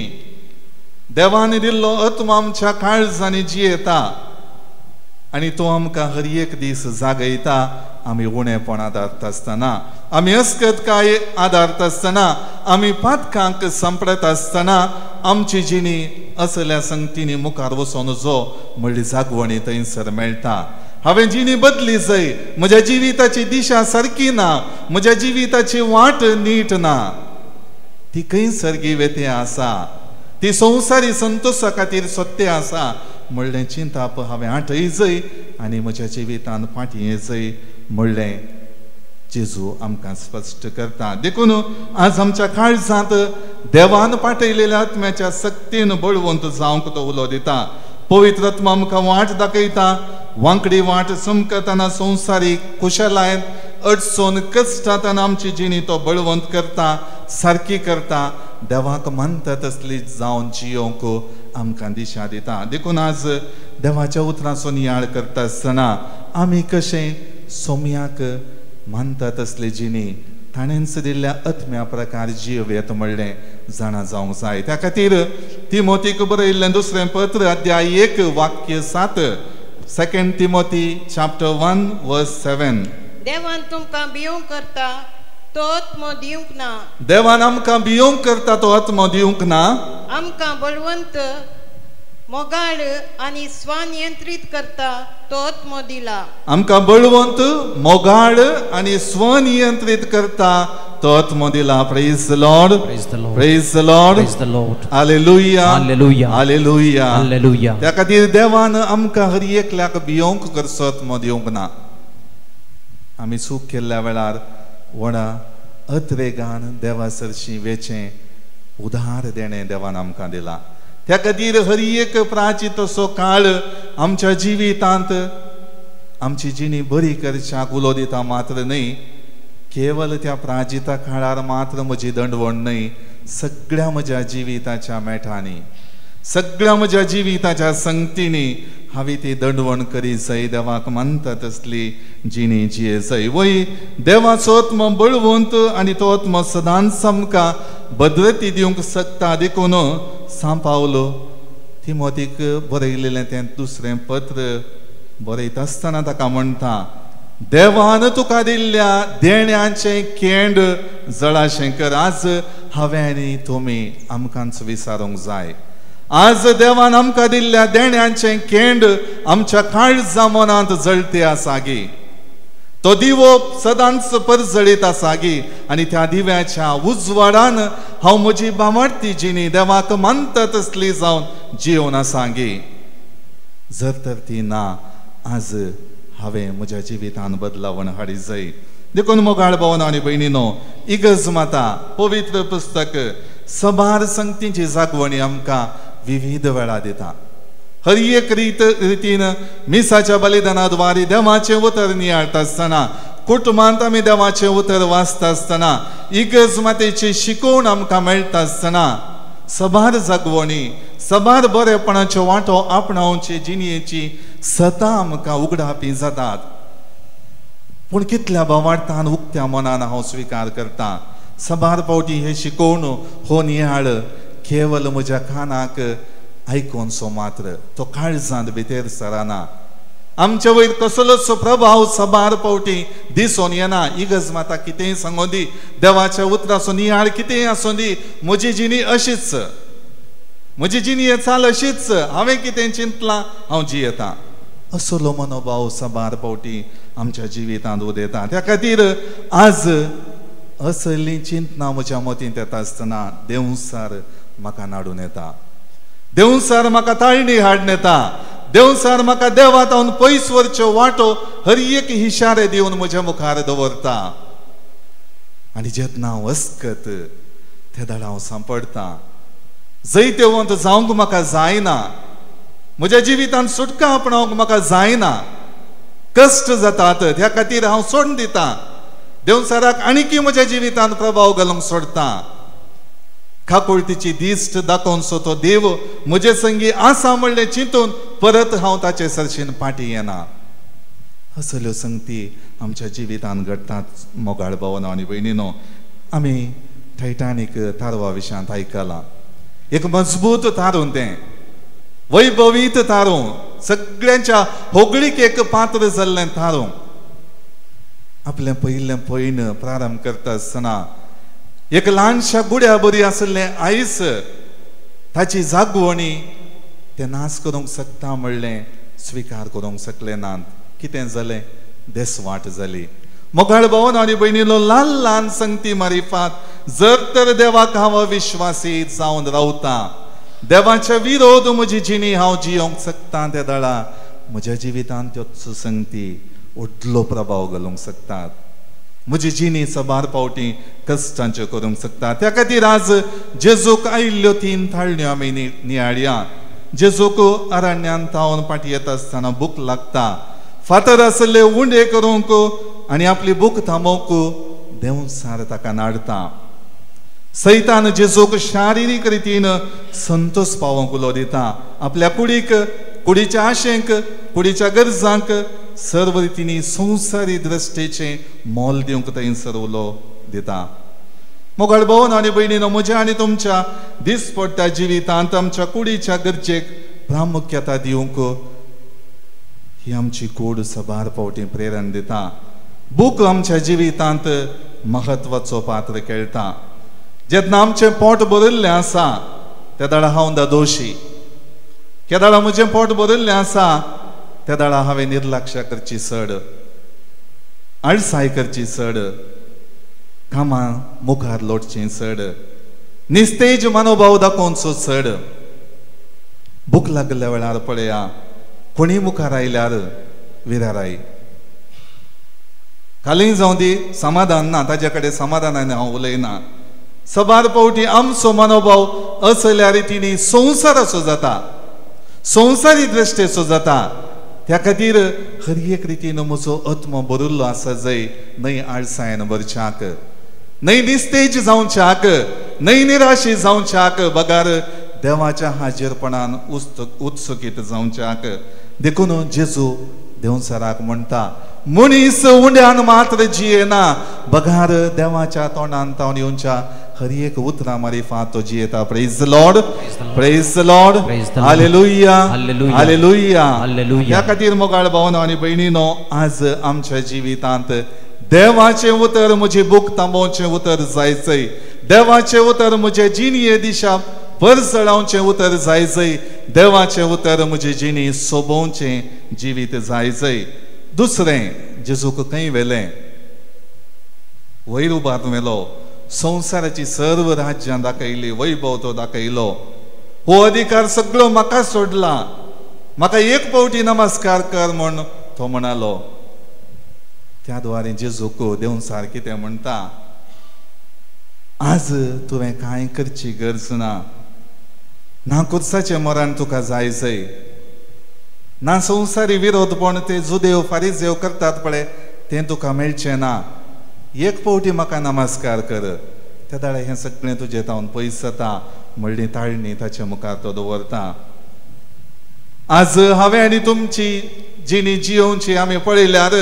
देवान दिल्लो आत्मा आमच्या काळजांनी जियेता आनी तो आमकां हर एक दीस जागयता. आमी उणेपण आदारता आसतना, आमी अस्कतकाय आदारता आसतना, आमी पातकांक सांपडत आसतना आमची जिणी असल्या संगतींनी मुखार वचोन जो म्हणली जागवणी थंयसर मेळटा. हांवें जिणी बदली जाय, म्हज्या जिविताची दिशा सारकी ना, म्हज्या जिविताची वाट नीट ना, ती खंयसर वेते आसा, ती संवसारी संतोशा खातीर सत्य आसा म्हणलें चिंताप हांवें आठय जाय आनी म्हज्या जिवितांत फाटीं येजय म्हणलें जेजू आमकां स्पश्ट करता. देखून आज आमच्या काळजांत देवान पाठयलेल्या आत्म्याच्या सक्तीन बळवंत जावंक तो उलो दिता. पवित्र आत्मा आमकां वाट दाखयता, वांकडी वाट चमकतना संवसारीक खुशालायेन अडचण कश्टांतन आमची जिणी तो बळवंत करता, सारकी करता, देवाक मानता तसली जावन जियोंक आमकां दिशा दिता. देखून आज देवाच्या उतरांचो नियाळ करता आसतना आमी कशें सोम्याक मानता तसली जिणी ताणेंच दिल्ल्या आत्म्या प्रकार जियेत म्हणलें जाणा जावंक जाय. त्या खातीर तिमोथीक बरयल्लें दुसरें पत्र अध्याय 1 वाक्य 7, 2 तिमोथी chapter 1 verse 7. देवान तुमकां भिवंक करता तो आत्मो दिवंक ना. देवान आमकां भिवंक करता तो आत्मो दिवंक ना. आमकां बळवंत, मोगाळ आनी स्वनियंत्रीत करता तो आत्मो दिला. आमकां बळवंत, मोगाळ आनी स्वनियंत्रीत करता तो आत्मो दिला. Praise the Lord, Praise the Lord. Praise the Lord, Praise the Lord. Hallelujah, Hallelujah. Hallelujah, Hallelujah. त्या खातीर देवान आमकां हर एकल्याक भिवंक करचो आत्मो दिवंक ना. आमी चूक केल्ल्या वेळार वडा अतवेगान देवा सरशी वेचें उदार देणें देवान आमकां दिलां. त्या खातीर हर एक प्राचीत असो काळ आमच्या जिवितांत आमची जिणी बरी करच्याक उलो दिता मात्र न्हय, केवल त्या प्राजिता काळार मात्र म्हजी दंडवण न्हय, सगळ्या म्हज्या जिविताच्या मेठांनी, सगळ्या म्हज्या जिविताच्या संगतींनी हांवें ती दंडवण करी जाय. देवाक मानता तसली जिणी जिये जाय. वय देवाचो आत्म बळवंत आनी तो आत्म सदांच आमकां भद्रती दिवंक शकता. देखून सांपावलो तिमोथीक बरयलेलें तें दुसरें पत्र बरयता आसतना ताका म्हणटा, देवान तुका दिल्ल्या देण्याचें केंड जळाशें कर. आज हांवें आनी तुमी आमकांच विचारूंक जाय. आज देवान आमकां दिल्ल्या देण्याचें केंड आमच्या काळजा मनांत जळते आसागी. तो दिवो सदांच परजळीत आसागी आनी त्या दिव्याच्या उजवाडान हांव म्हजी बामाडती जिणी देवाक मानता तसली जावन जियोन आसागी. जर तर ती ना, आज हांवें म्हज्या जिवितान बदलावण हाडी जाय. देखून मोगाळ भावनो आनी भयणीनो, इगर्ज माता पवित्र पुस्तक सबार संगतींची जागवणी आमकां विविध वेळा दिता. हर एक रितीन मिसाच्या बलिदानाद्वारे देवाचें उतर नियाळटा आसतना, कुटुंबांत आमी देवाचें उतर वाचता आसतना, इगर्ज मातेची शिकोवण आमकां मेळटा आसतना, सबार जागवणी, सबार बरेपणाच्यो वांटो आपणावचे जिणयेची सता आमकां उगडापी जातात. पूण कितल्या भावार्थान उक्त्या मनान हांव स्विकार करता. सबार फावटी हे शिकोवन हो नियाळ केवल म्हज्या कानाक आयकोन सो मात्र तो काळजांत भितर सराना. आमचे वयर कसलोच प्रभाव सबार फावटी दिसून येना. इगर्ज माता कितेंय सांगूं दी, देवाच्या उतराचो नियाळ कितेंय आसूं दी, म्हजी जिणी अशीच, म्हजी जिणी चाल अशीच, हांवें कितें चिंतलां हांव जियेतां, असलो मनोभाव सबार फावटी आमच्या जिवितांत उदेता. त्या खातीर आज असली चिंतना म्हज्या मतींत येता आसतना देवसार म्हाका नाडून येता. देवसार म्हाका ताळणी हाडून येता. देवसार म्हाका देवात हांव पयस वरच्यो वाटो हर एक इशारे दिवन म्हज्या मुखार दवरता. आनी जेन्ना हांव अस्कत ते दाडा हांव सांपडटा. जैते वंत जावंक म्हाका जायना, म्हज्या जिवितांत सुटका आपणावंक म्हाका जायना, कश्ट जातात, ह्या खातीर हांव सोडून दितां. देवसाराक आनीकय म्हज्या जिवितांत प्रभाव घालूंक सोडटा. खाकुळतीची दिश्ट दाखोवन सो तो देव म्हजे संगी आसा म्हणलें चिंतून परत हांव ताचे सरशीन फाटीं येना. असल्यो संगती आमच्या जिवितांत घडटात. मोगाळ भावनो आनी भयणीनो, आमी टायटानीक तारवा विशयांत आयकलां. एक मजबूत तारून तें, वैभवीत तारू, सगळ्यांच्या होगळीक एक पात्र जाल्लें तारू. आपलें पयलें पैन प्रारंभ करता आसतना एक ल्हानशा गुड्या बरी आसलें आयस, ताची जागवणी ते नाश करूंक शकता म्हणलें स्विकार करूंक शकले नात. कितें जालें? देसवाट जाली. मोगाळ भावनो आनी भयणीनो, ल्हान ल्हान संगती मारिफात जर तर देवाक हांव विश्वासीत जावन रावता, देवाच्या विरोध म्हजी जिणी हांव जियोंक शकता, त्या दाळा म्हज्या जिवितांत त्यो संगती व्हडलो प्रभाव घालूंक शकतात. म्हजी जिणी सबार फावटी कश्टांच्यो करूंक शकता. त्या खातीर आज जेजूक आयिल्ल्यो 3 थाळण्यो आमी नियाळया. जेजूक अरण्यांत तावन फाटी येता आसतना भूक लागता. फातर आसले उंडे करूंक आनी आपली भूक थांबोवंक देवसार ताका नाडता. सैतान जेजूक शारिरीक रितीन संतोष पावोवंक उलो दिता. आपल्या कुडीच्या आशेंक, कुडीच्या गरजांक सर्व रितीनी संवसारी दृश्टेचें मोल दिवंक थंयसर उलो दिता. मोगाळ भावनो आनी भयणीनो, म्हज्या आनी तुमच्या दिसपट्ट्या जिवितांत आमच्या कुडीच्या गरजेक प्रामुख्यता दिवंक ही आमची कूड सबार फावटी प्रेरण दिता. भूक आमच्या जिवितांत महत्वाचो पात्र खेळटा. जेन्ना आमचें पोट भरिल्लें आसा त्या दाडा हांव दोशी. त्या दाडा म्हजें पोट भरिल्लें आसा त्या दाडा हांवें निर्लक्ष्य करची चड, आळसाय करची चड, कामां मुखार लोटचीं चड, निस्तेज मनोभाव दाखोवचो चड. भूक लागल्या वेळार पळया, कोणी मुखार आयल्यार विराराय. खाली जावं दी समाधान ना, ताजे कडेन समाधानान हांव उलयना. सबार फावटी आमचो मनोभाव असल्या रितीनी संवसाराचो जाता, संवसारी दृश्टेचो जाता. त्या खातीर हर एक रितीन म्हजो आत्मो भरिल्लो आसा जंय न्हय आळसायन भरच्याक, न्हय निस्तेज जावच्याक, न्हय निराशी जावच्याक, बगार देवाच्या हाजीरपणान उत्सुकीत जावच्याक. देखून जेजू देवसराक म्हणटा, मनीस उंड्यान मात्र जियेना, बगार देवाच्या तोंडान तावन येवच्या हर एक उतरां मारिफां तो जियेता. Praise the Lord, praise the Lord, hallelujah, hallelujah. ह्या खातीर मोगाळ भावनो आनी भयणीनो, आज आमच्या जिवितांत देवाचें उतर म्हजी भूक थांबोवचें उतर जायचंय. देवाचें उतर म्हजे जिणये दिशा पर चडावचें उतर जायचंय. देवाचें उतर म्हजे जिणी सोबोवचें जिवीत जायचंय. दुसरें, जेजूक खंय व्हेलें? वयर उबारून व्हेलो, संवसाराची सर्व राज्यां दाखयली, वैभव तो दाखयलो. हो अधिकार सगळो म्हाका सोडला, म्हाका एक पावटी नमस्कार कर म्हण तो म्हणालो. त्या द्वारे जेजूक देवसार कितें म्हणटा, आज तुवें कांय करची गरज ना. ना कुर्साचें मरण तुका जायचंय, ना संवसारी विरोधपण ते जुदेव फारिजेव करतात पळय तें तुका मेळचें ना. एक पावटी म्हाका नमस्कार कर. त्या दाडे हें सगळें तुजें तावन पयस जाता. म्हणली ताळणी ताचे मुखार तो दवरता. आज हांवें आनी तुमची जिणी जियोवची आमी पळयल्यार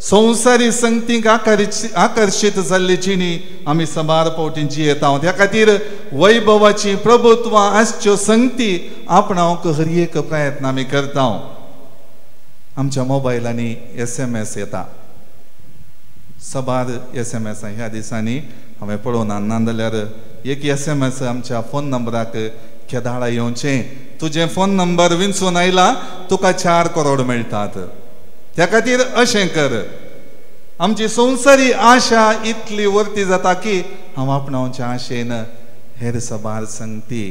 संवसारी संगतीक आकर्शीत जाल्ली जिणी आमी समार पावटी जियेता. त्या खातीर वैभवाची प्रभुत्वां आसच्यो संगती आपणावंक हर एक प्रयत्न आमी करता. आमच्या मोबायलांनी SMS येता, सबार SMS ह्या दिसांनी हांवें पळोवना. नाजाल्यार एक SMS आमच्या फोन नंबराक केदाळा येवचें, तुजें फोन नंबर विंचून आयला तुका 4 करोड मेळटात. त्या खातीर अशें कर. आमची संवसारी आशा इतली वर्ती जाता की हांव आपणावच्या आशेन हेर सबार संगती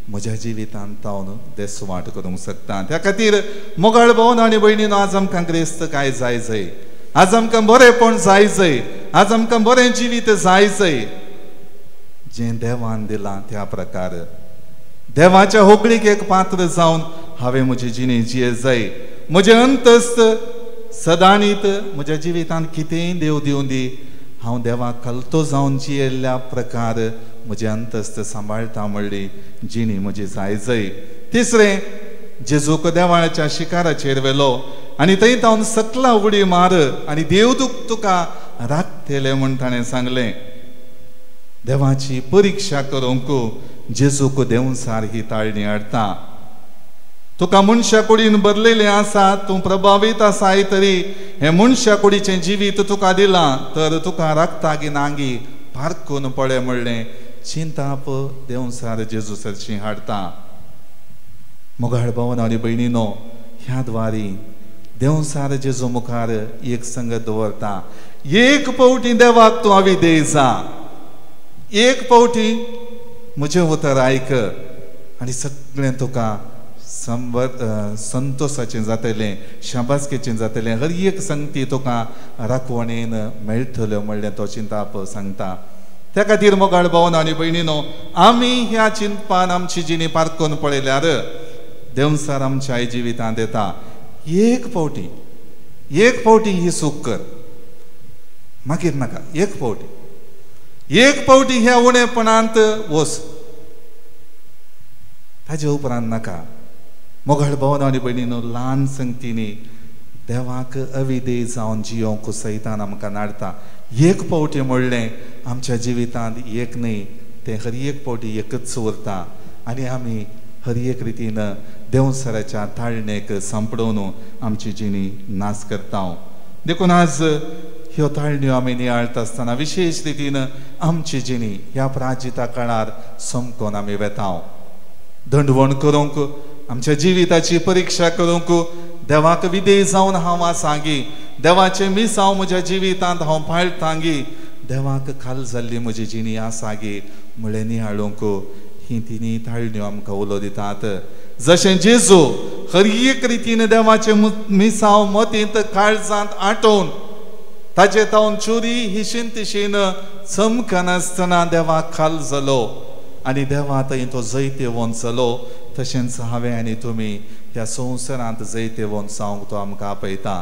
म्हज्या जिवितांत तावन देसवाट करूंक शकता. त्या खातीर मोगाळ भावन आनी भयणीनो, आज आमकां क्रिस्त काय जायचंय, आज आमकां बरेंपण जायचंय, आज आमकां बरें जिवीत जायचंय. जें देवान दिलां त्या प्रकार देवाच्या होगळीक एक पात्र जावन हांवें म्हजी जिणी जियेजाय. म्हजें अंतस्त सदांनीत म्हज्या जिवितांत कितेंय देव दिवं दी, हांव देवाक कलतो जावन जियेल्ल्या प्रकार म्हजें अंतस्त सांबाळटा म्हणली जिणी म्हजी जायजय. तिसरें, जेजूक देवाळ्याच्या शिकाराचेर व्हेलो आनी थंय तावन सकला उडी मार आनी देव तुका राखतले म्हण ताणें सांगलें. देवाची परिक्षा करूंक जेजूक देवसार ही ताळणी हाडटा. तुका मनशा कुडीन भरलेलें आसा, तूं प्रभावीत आसाय तरी हें मनशा कुडीचें जिवीत तुका दिलां, तर तुका राखतागी नांगी पारकून पळय म्हणलें चिंताप देवसार जेजू सरची हाडटा. मोगाळ भावन आनी भयणीनो, ह्या द्वारी देवसार जेजू मुखार एक संगत दवरता. एक पावटी देवाक तूं अविधेय जा, एक पावटी म्हजें उतर आयक आनी सगळें तुका संतोषाचें जातलें, शाबासकेचें जातलें. हर एक संगती तुका राखवणेन मेळटल्यो म्हणलें तो चिंताप सांगता. त्या खातीर मोगाळ भावन आनी भयणीनो, आमी ह्या चिंतपान आमची जिणी पारकून पळयल्यार देवसार आमच्या जिवितांत येता. एक पावटी ही सूख कर, मागीर नाका. एक पावटी ह्या उणेपणांत वच, ताजे उपरांत नाका. मोगाळ भावन आनी भयणीनो, ल्हान संगतींनी देवाक अविधेय जावन जियोंक सैतान आमकां नाडटा. एक पावटी म्हणलें आमच्या जिवितांत एक न्हय, तें हर एक पावटी एकच उरता आनी आमी हर एक रितीन देवसराच्या ताळणेक सांपडोवन आमची जिणी नास करता. देखून आज ह्यो ताळण्यो आमी नियाळटा आसतना विशेश रितीन आमची जिणी ह्या प्राजिता काळार समकोन आमी वेता. दंडवण करूंक, आमच्या जिविताची परीक्षा करूंक देवाक विधेय जावन हांव आसांगी, देवाचें मीस हांव म्हज्या जिवितांत हांव पाळटांगी, देवाक खाल जाल्ली म्हजी जिणी आसागी म्हळें नियाळूंक ही तिनी ताळण्यो आमकां उलो दितात. जशें जेजू हर एक रितीन देवाचें मिसांव मतींत काळजांत आटोवन ताचे तावन चोरी हिशीन तिशीन चमकनासतना देवाक खाल जालो, आनी देवा थंय तो जैते वंचलो तशेंच हांवें आनी तुमी ह्या संवसारांत जैते वंचावंक तो आमकां आपयता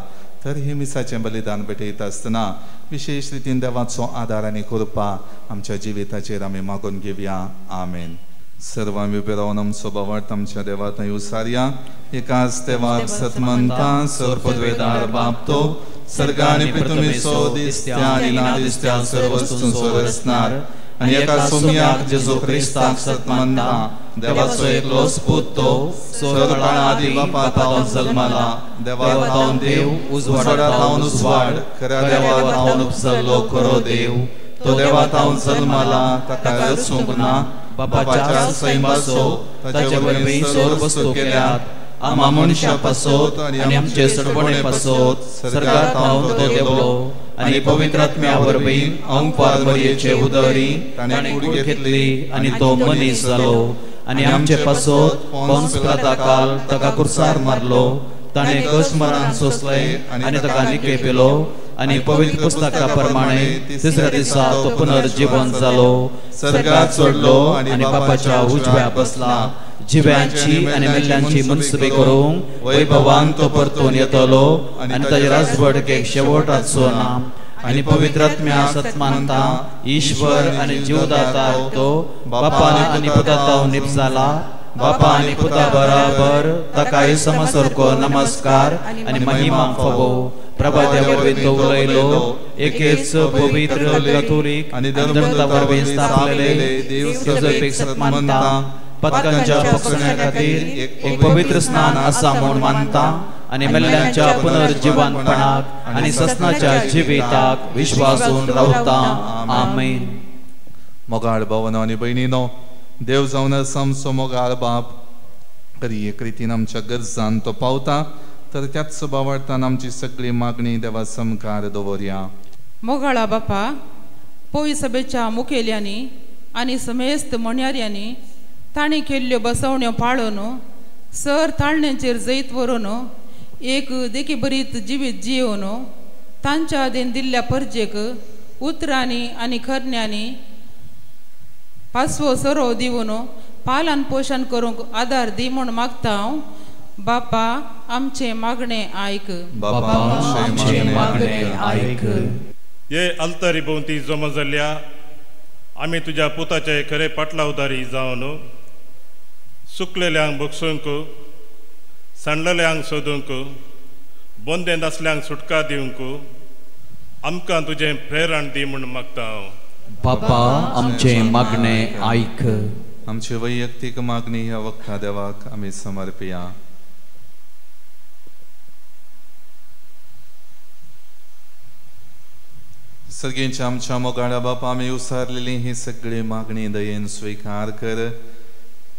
तर हे मिसाचें बलिदान भेटयता आसतना विशेष रितीन देवाचो आदार आनी कृपा आमच्या जिविताचेर आमी मागून घेवया आमेन सर्व आमी उबे रावन आमचो भावार्थ आमच्या देवा थंय उसारया एकाच देवाक सतमंता सर्वपदवेदार बाप तो सर्ग आनी पृथ्वी सो दिसत्या आनी ना दिसत्या सर्व वस्तूंचो रचणार आनी एका सोमयाक जेजू क्रिस्ताक सतमंता देवाचो एकलोच पूत तो सर्वकाळादी बापातावन जल्माला देवाक हांव देव उजवाडात हांव उजवाड खऱ्या देवाक हांव उपजल्लो खरो देव तो देवाक हांव जल्माला ताका रचूंक ना बापाच्या सैमासो ताचे वरवीं सर्व वस्तू केल्यात आमा मनशा पासोत आनी आमचे सडवणे पासोत सर्गात हांव तो देवलो आनी पवित्र आत्म्या वरवीं अंपार मरयेचे उदरी ताणें कूड घेतली आनी तो मनीस जालो आनी आमचे पासोत पोंस पिलाताकाल ताका कुर्सार मारलो ताणें कश मरण सोंसलें आनी ताका निके पेलो आनी पवित्र पुस्तका प्रमाणे तिसऱ्या दिसा तो पुनर्जीवन जालो सर्गात चडलो आनी बापाच्या उजव्या बसला जिव्यांची आनी मेल्ल्यांची मुनसुबी करूंक वैभवान तो परतून येतलो आनी ताचे राजवडकेक शेवटाचो ना आनी पवित्र आत्म्या सतमानता ईश्वर आनी जीवदाता तो बापा आनी पुताताव निपजाला बापा आनी पुता बराबर ताकाय समसरको नमस्कार आनी महिमा फावो प्रभात्या वरवीं तो उलयलो एकेच पवित्र कॅथोलीक आनी धर्मता वरवीं स्थापलेले देव सजैपेक सतमानता पतकांच्या पक्षण्या खातीर एक पवित्र स्नान आसा म्हूण मानता आनी मेल्ल्यांच्या पुनर्जीवनपणाक आनी ससनाच्या जिविताक विश्वासून रावता आमेन मोगाळ भावनो आनी भयणीनो देव जावन आसा आमचो मोगाळ बाप खरी एक रितीन आमच्या गरजान तो पावता तर त्याच भावार्थान आमची सगळी मागणी देवा समकार दवरया मोगाळा बापा पोय सभेच्या मुखेल्यांनी आनी समेस्त मोण्याऱ्यांनी ताणी केल्ल्यो बसवण्यो पाळून सर ताळण्यांचेर जैत व्हरून एक देखी बरीत जिवीत जियोवन तांच्या आदीन दिल्ल्या परजेक उतरांनी आनी खरण्यांनी पासवो सरो दिवन पालन पोषण करूंक आदार दी म्हूण मागता हांव बापा आमचे मागणे आयक बापा आमचे मागणे आयक हे अल्तारी भोंवती जमा जाल्ल्या आमी तुज्या पुताचे खरे पाटलावदारी जावन सुकलेल्यांक बक्षूंक सांडलेल्यांक सोदूंक बोंदे नासल्यांक सुटका दिवंक आमकां तुजें प्रेरण दी म्हूण मागता हांव बापा आमचे मागणे आयक आमची वैयक्तीक मागणी ह्या वखदा देवाक आमी समर्पया सर्गेंच्या आमच्या मोगाळ्या बापा आमी उसारलेली ही सगळी मागणी दयेन स्वीकार कर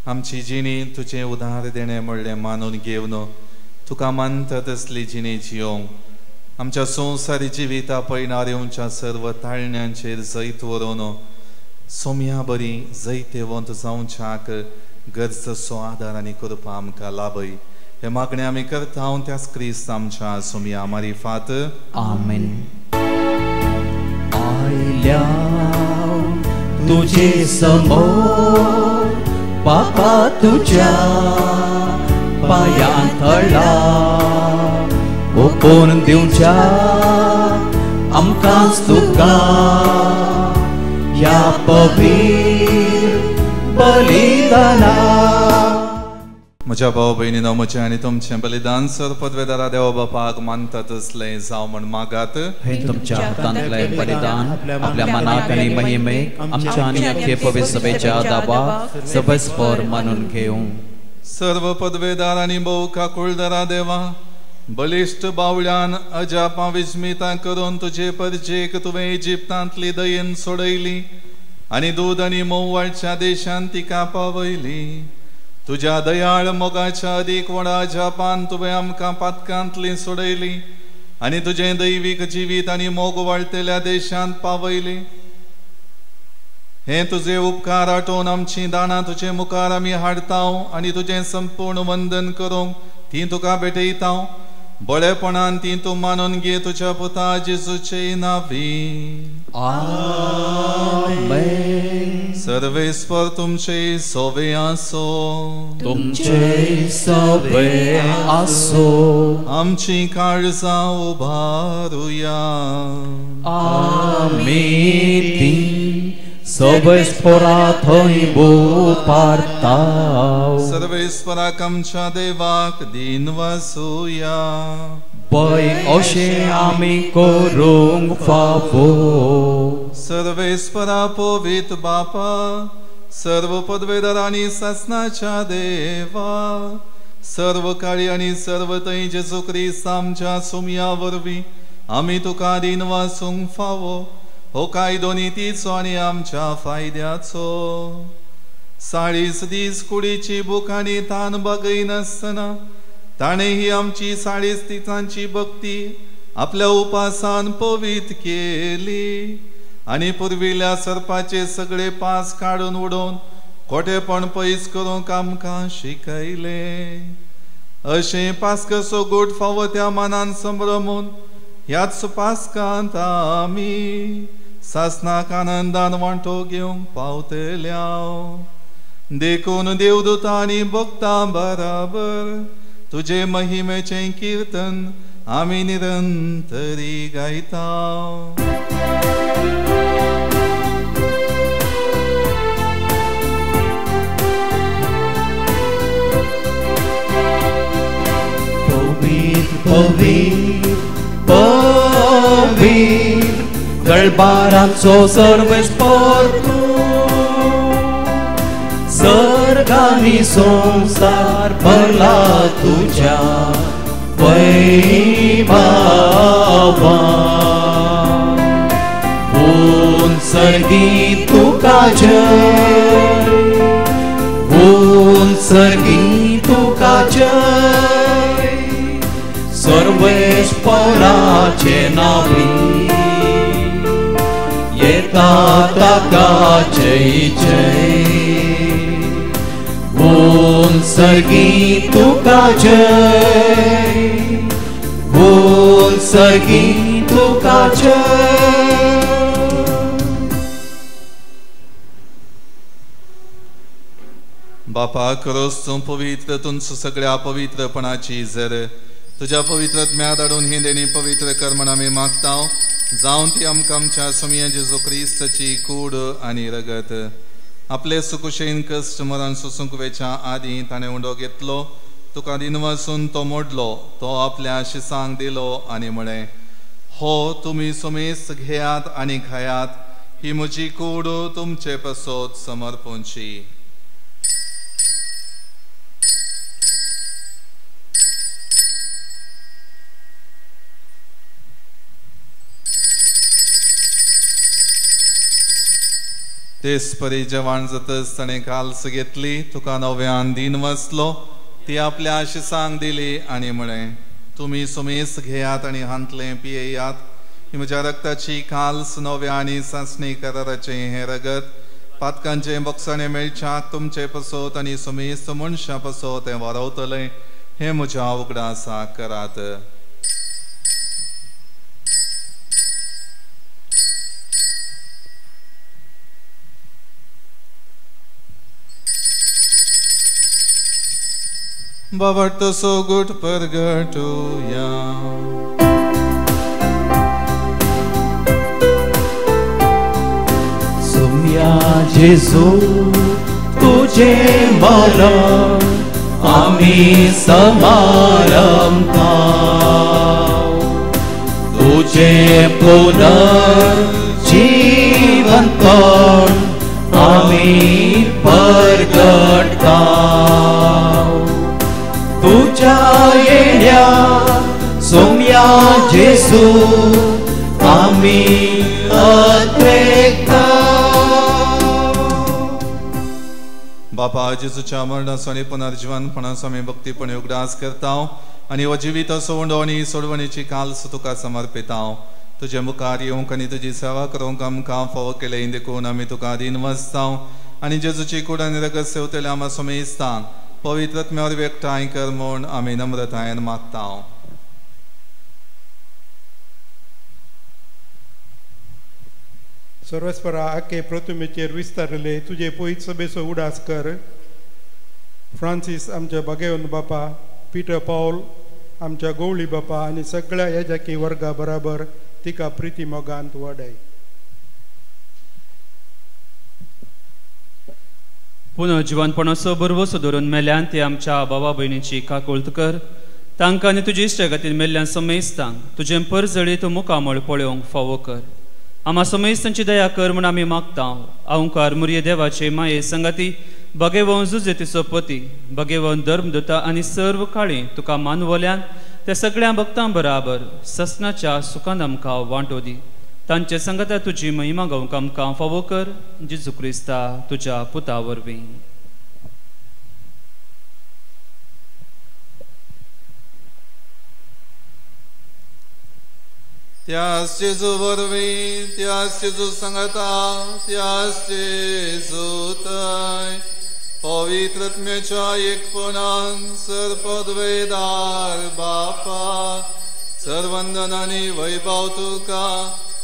आमची जिणी तुजें उदार देणे म्हणलें मानून घेवन तुका मानता तसली जिणी जियोंक आमच्या संवसारी जिविता पळयणाऱ्यांच्या सर्व ताळण्यांचेर जैत व्हरून सोम्या बरी जैतेवंत जावच्याक गरजसो आदार आनी कृपा आमकां लाभय हे मागणे आमी करता हांव त्याच क्रिस्त आमच्या सोम्या मारिफात आमेन आयल्या तुझे समोर बापा तुझ्या पायांतळा ओपून दिवच्या आमकांच तुका या पवित्र बलिदाना म्हज्या भाव भयणीनो म्हजें आनी तुमचें बलिदान सर पदवेदारा देवा बापाक मानता तसलें जावं म्हण मागात हे तुमच्या हातांतलें बलिदान आपल्या मनाक आनी महिमेक आमच्या आनी अख्खे पवित्र सभेच्या दाबाक सबस्पर मानून घेवंक सर्व पदवेदार आनी भोव काकुळदारा देवा बलिश्ट बावळ्यान अजापां विस्मितां करून तुजे परजेक तुवें इजिप्तांतली दयेन सोडयली आनी दूद आनी मोवाळच्या देशांत तिका पावयली तुज्या दयाळ मोगाच्या अदीक व्हडा जापान तुवें आमकां पातकांतली सोडयली आनी तुजें दैवीक जिवीत आनी मोग वाळटेल्या देशांत पावयली हे तुजे उपकार आठोवन आमची दाणां तुजे मुखार आमी हाडता आनी तुजें संपूर्ण वंदन करूंक ती तुका भेटयता बळेपणान ती तूं मानून घे तुझ्या पुता जेजूचे नावी. आमेन. सर्वेस्पर तुमचे सोवे आसो. तुमचे सवे आसो. आमची काळजां उबारुया. आमीन. सर्वेस्परा थंय पारताव. सर्वेस्पराक आमच्या देवाक दिन वासुया. पय अशें आमी करूंक फावो. सर्वेस्परा पवित्र बापा, सर्व पदवेदार आनी सासनाच्या देवा, सर्व काळी आनी सर्व थंय जेजू क्रिस्त आमच्या सुमया वरवीं आमी तुका दिन वासूंक फावो. हो कायदो नितीचो आनी आमच्या फायद्याचो. 40 दीस कुडीची बूक आनी तान बागयनासतना ताणें ही आमची 40 दिसांची भक्ती आपल्या उपासान पवित्र केली आनी पुर्विल्ल्या सर्पाचे सगळे पास काडून उडोवन खोटेपण पयस करूंक आमकां शिकयले. अशें पास्काचो गोड फावो त्या मानान संभ्रमून ह्याच पास्कांत आमी सासनाक आनंदान वांटो घेवंक पावतल्या. देखून देवदूतां आनी भक्तां बराबर तुजे महिमेचें कीर्तन आमी निरंतरी गायता. पवित्र पवित्र पवित्र गळबारांचो सर्वेस्पर तूं. सर्गानी संसार भरला तुज्या वैभवान. ऊन सर्गी तुका जय. ऊन सर्गी तुका जय. सर्वेस्पराचे नावी येता ताका जय जय. ऊन सर्गी तुका जय. ऊन सर्गी तुका जय. बापा खरोच तूं पवित्र, तुमचो सगळ्या पवित्रपणाची झर तुझ्या पवित्रत्म्या धाडून ही देणी पवित्र कर म्हण आमी मागता. जावन ती आमकां आमच्या सुमया जेजू क्रिस्ताची कूड आनी रगत आपले सुकुशेन कश्ट मरण सोसूंक वेच्या आदीं ताणें उंडो घेतलो. तुका दिन वासून तो मोडलो, तो आपल्या शिसांक दिलो आनी म्हळें, हो तुमी सुमेस्त घेयात आनी खायात. ही म्हजी कूड तुमचे पसोत समर्पूंची. तेच परी जेवण जातच ताणें काल्स घेतली, तुका नव्यान दिन वाचलो, ती आपल्या शिसांक दिली आनी म्हळें, तुमी सुमेस्त घेयात आनी हांतलें पियेयात. ही म्हज्या रक्ताची काल्स नव्या आनी सासणी कराराचें हें रगत पातकांचे बक्षाणें मेळच्याक तुमचे पसोत आनी सुमेस्त मनशां पसोत हें वारवतलें. हें म्हज्या उगडासा करात. बाबा सो गुट परगटूया. सुमया जेजू तुझे मरण आमी समारंभा. तुझे पुनर्जीवनपण आमी परगटता. तुझ्या येण्या सोम्या जेजू आमी अत्रेकता. बापा जेजूच्या मरणाचो आनी पुनर्जीवनपणाचो आमी भक्तीपणे उगडास करता आनी हो जिवीत असो उंडो आनी सोडवणेची काल्स तुका समर्पिता. तुजे मुखार येवंक आनी तुजी सेवा करूंक आमकां फावो केले देखून आमी तुका दिन वाचता आनी जेजूची कूड आनी रगत सेवतले आमी समेस्तांक पवित्रत्म्यावर व्यक्ताय कर म्हूण आमी नम्रतायेन मागता. सर्वस्परा आखे प्रतिमेचेर विस्तारले तुझे पयत सभेचो उडास कर. फ्रांसीस आमच्या भगेवन बापा, पीटर पॉल आमच्या गवळी बापा आनी सगळ्या येजाकी वर्गा बराबर तिका प्रिती मोगांत वाडय. पुनः जिवनपणाचो बरवो सुदरून मेल्यान ती आमच्या भावा भयणीची काकुळत कर. तांकां आनी तुजे इश्टा खातीर मेल्ल्यान समेस्तांक तुजें परजळीत मुखामळ पळोवंक फावो कर. आम्हा समेस्तांची दया कर म्हूण आमी मागता. अवंकार मुर्ये देवाचे माये संगाती भगेवन जुजेतीचो पती भगेवन धर्मदूता आनी सर्व काळी तुका मानवल्यान त्या सगळ्या भक्तां बराबर ससनाच्या सुखान आमकां वांटो दी. तांचे संगता तुजी महिमा गावंक आमकां फावो कर. जेजू क्रिस्ता तुज्या पुता वरवीं. त्याच जेजू वरवीं, त्याच जेजू संगता, त्याच जेजू तय पवित्रत्म्याच्या एकपणान सर्पद्वेदार बापा सर्वंदनानी वैभव तुका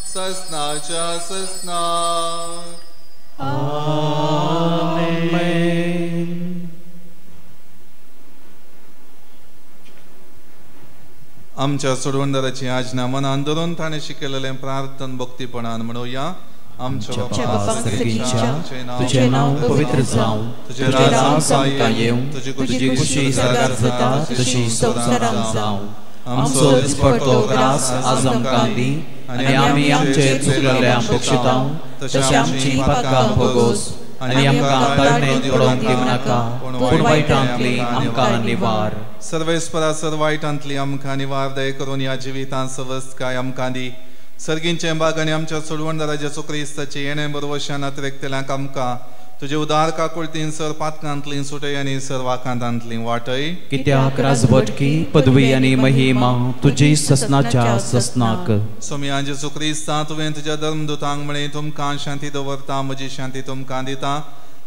ससनाच्या ससना. आमच्या सोडवणदाराची आज्ञा मनान धरून ताणें शिकयलेलें प्रार्थन भक्तीपणान म्हणुया. आमच्या तुझे नाव पवित्र जावं, तुझे राज आमकां येवं, तुझी खुशी सदांच जाता तशी संवसारांत जावं. आमचो दिसपडटो ग्रास आज आमकां दी आनी आमी आमचे चुकलेल्यांक बक्षितांव तशें आमची पातकां भोगोस आनी आमकां तळणेंत पडोवंक दिवं नाका पूण वायटांतली आमकां निवार. सर्वेस्परा सर्व वायटांतली आमकां निवार दय करून ह्या जिवितांत सवस्तकाय आमकां दी. सर्गींचे बाग आनी आमच्या सोडवणदारा जेजू क्रिस्ताची येणें बरोवशान अतिरेक्तल्यांक आमकां तुजे उदार काकुळतीन सर पातकांतली सुटय आनी सर वाकांतांतली वाटय. कित्याक राजवटकी पदवी आनी महिमा तुजी ससनाच्या ससनाक. सोम्या जेजू क्रिस्ता तुवें तुज्या धर्मदूतांक म्हणे तुमकां शांती दवरता, म्हजी शांती तुमकां दिता.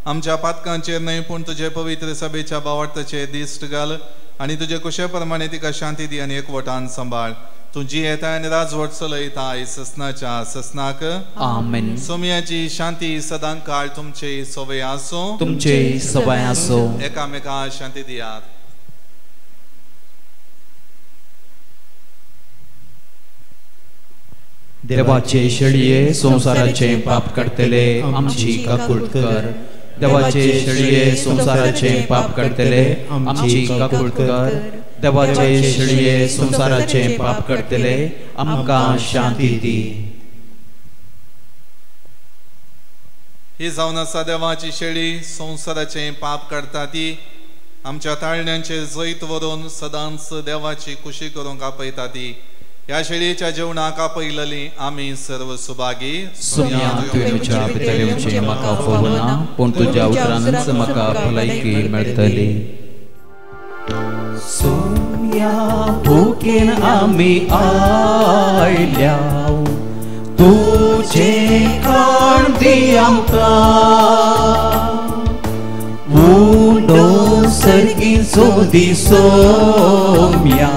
आमच्या पातकांचेर न्हय पूण तुजे पवित्र सभेच्या बावडताचेर दिश्ट घाल आनी तुजे कुशे प्रमाणे तिका शांती दी आनी एकवटान सांबाळ. तुजी येताय आनी राजवट चलयताय ससनाच्या ससनाक. आमेन. सोम्याची शांती सदां काळ तुमचे सोवे आसो, तुमचे सवय आसो. एकामेका शांती दियात. देवाचे शेळये संसाराचे पाप करतले आमची काकुळट कर. देवाचे शेळये संसाराचे पाप करतले आमची काकुळट कर. देवाचे शेळये संसाराचे पाप करतले आमकां शांती दी. ही जावन आसा देवाची शेळी संसाराचे पाप करता ती आमच्या ताळण्यांचे जैत व्हरून सदांच देवाची खुशी करूंक आपयता ती. ह्या शेळयेच्या जेवणाक आपयलेली आमी सर्व सुभागी. सोम्या तुवें म्हज्या भितर येवचें म्हाका फोवना पूण तुज्या उतरांच म्हाका भलायकी मेळटली. सोम्या भुकेन आमी आयल्या तुझे खाण दी आमकां. उडो सर्गीचो दी सोम्या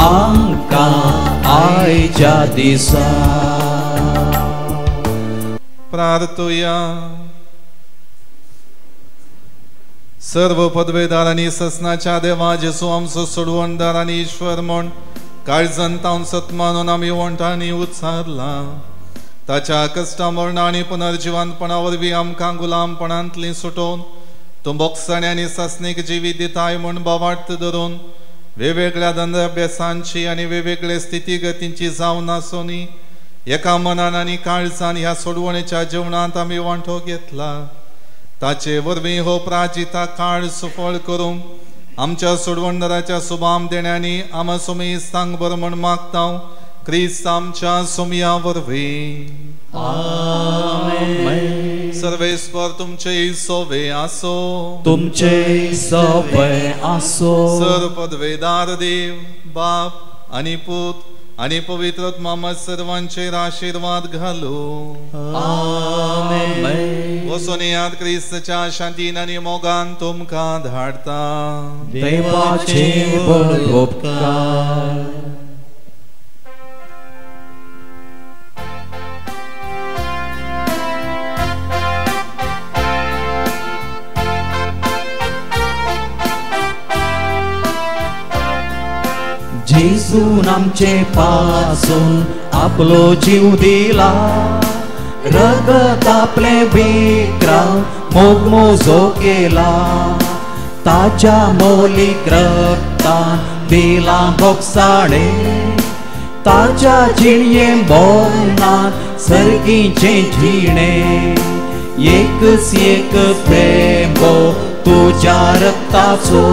आमकां आयच्या दिसा. प्रार्थुया. सर्व पदवेदार आनी ससनाच्या देवा जेजू आमचो सोडवणदार आनी ईश्वर म्हूण काळजांत तावन सत्मानून आमी वंटांनी उच्चारला. ताच्या कश्टा मरणा आनी पुनर्जिवंतपणा वरवीं आमकां गुलामपणांतली सुटोवन तूं बोगसाणी आनी ससनीक जिवीत दिताय म्हूण बावार्थ धरून वेगवेगळ्या धंद्याभ्यासांची आनी वेगवेगळ्या स्थितीगतींची जावन आसोनी एका मनान आनी काळजान ह्या सोडवणेच्या जेवणांत आमी वांटो घेतला. ताचे वरवीं हो प्राचिता काळ सुफळ करूंक आमच्या सोडवणदाराच्या सुभाम देण्यानी आम सोमेस्तांक बर म्हूण मागता. क्रिस्त आमच्या सोमया वरवीं. आमेन. सर्वेस्पर तुमचे सोवे आसो, तुमचे सोवे आसो. सर्व पदवेदार देव बाप आनी पूत आनी पवित्रत्मा सर्वांचेर आशीर्वाद घालो. आमेन. वचून याद क्रिस्ताच्या शांतीन आनी मोगान तुमकां धाडटा. देवाचे बळ उपकार. जेजून आमचे पासून आपलो जीव दिला रगत आपले विक्राव मोग मोजो केला ताच्या मौलिक रक्तान दिला भोगसाणे ताच्या जिणये बोगनान सर्गीचे जिणे एकच एक प्रेम तुझ्या रक्ताचो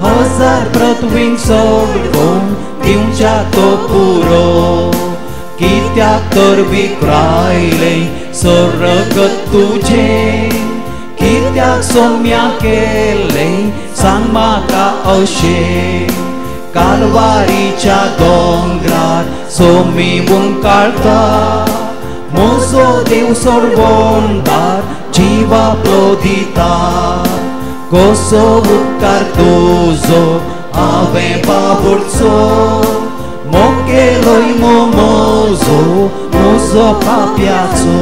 हजार पृथ्वीक सोडून दिवच्या तो पुरो कित्याक तर विक्रायले सरगत तुझे कित्याक सोम्या केले सांग म्हाका अशें कालवारीच्या दोंगरार सोमी मुंकाळता मोजो देव सोडवून दार जीवा दिता कसो उपकार तुजो हांवें बाबूडचो मोग केलोय मोजो पाप्याचो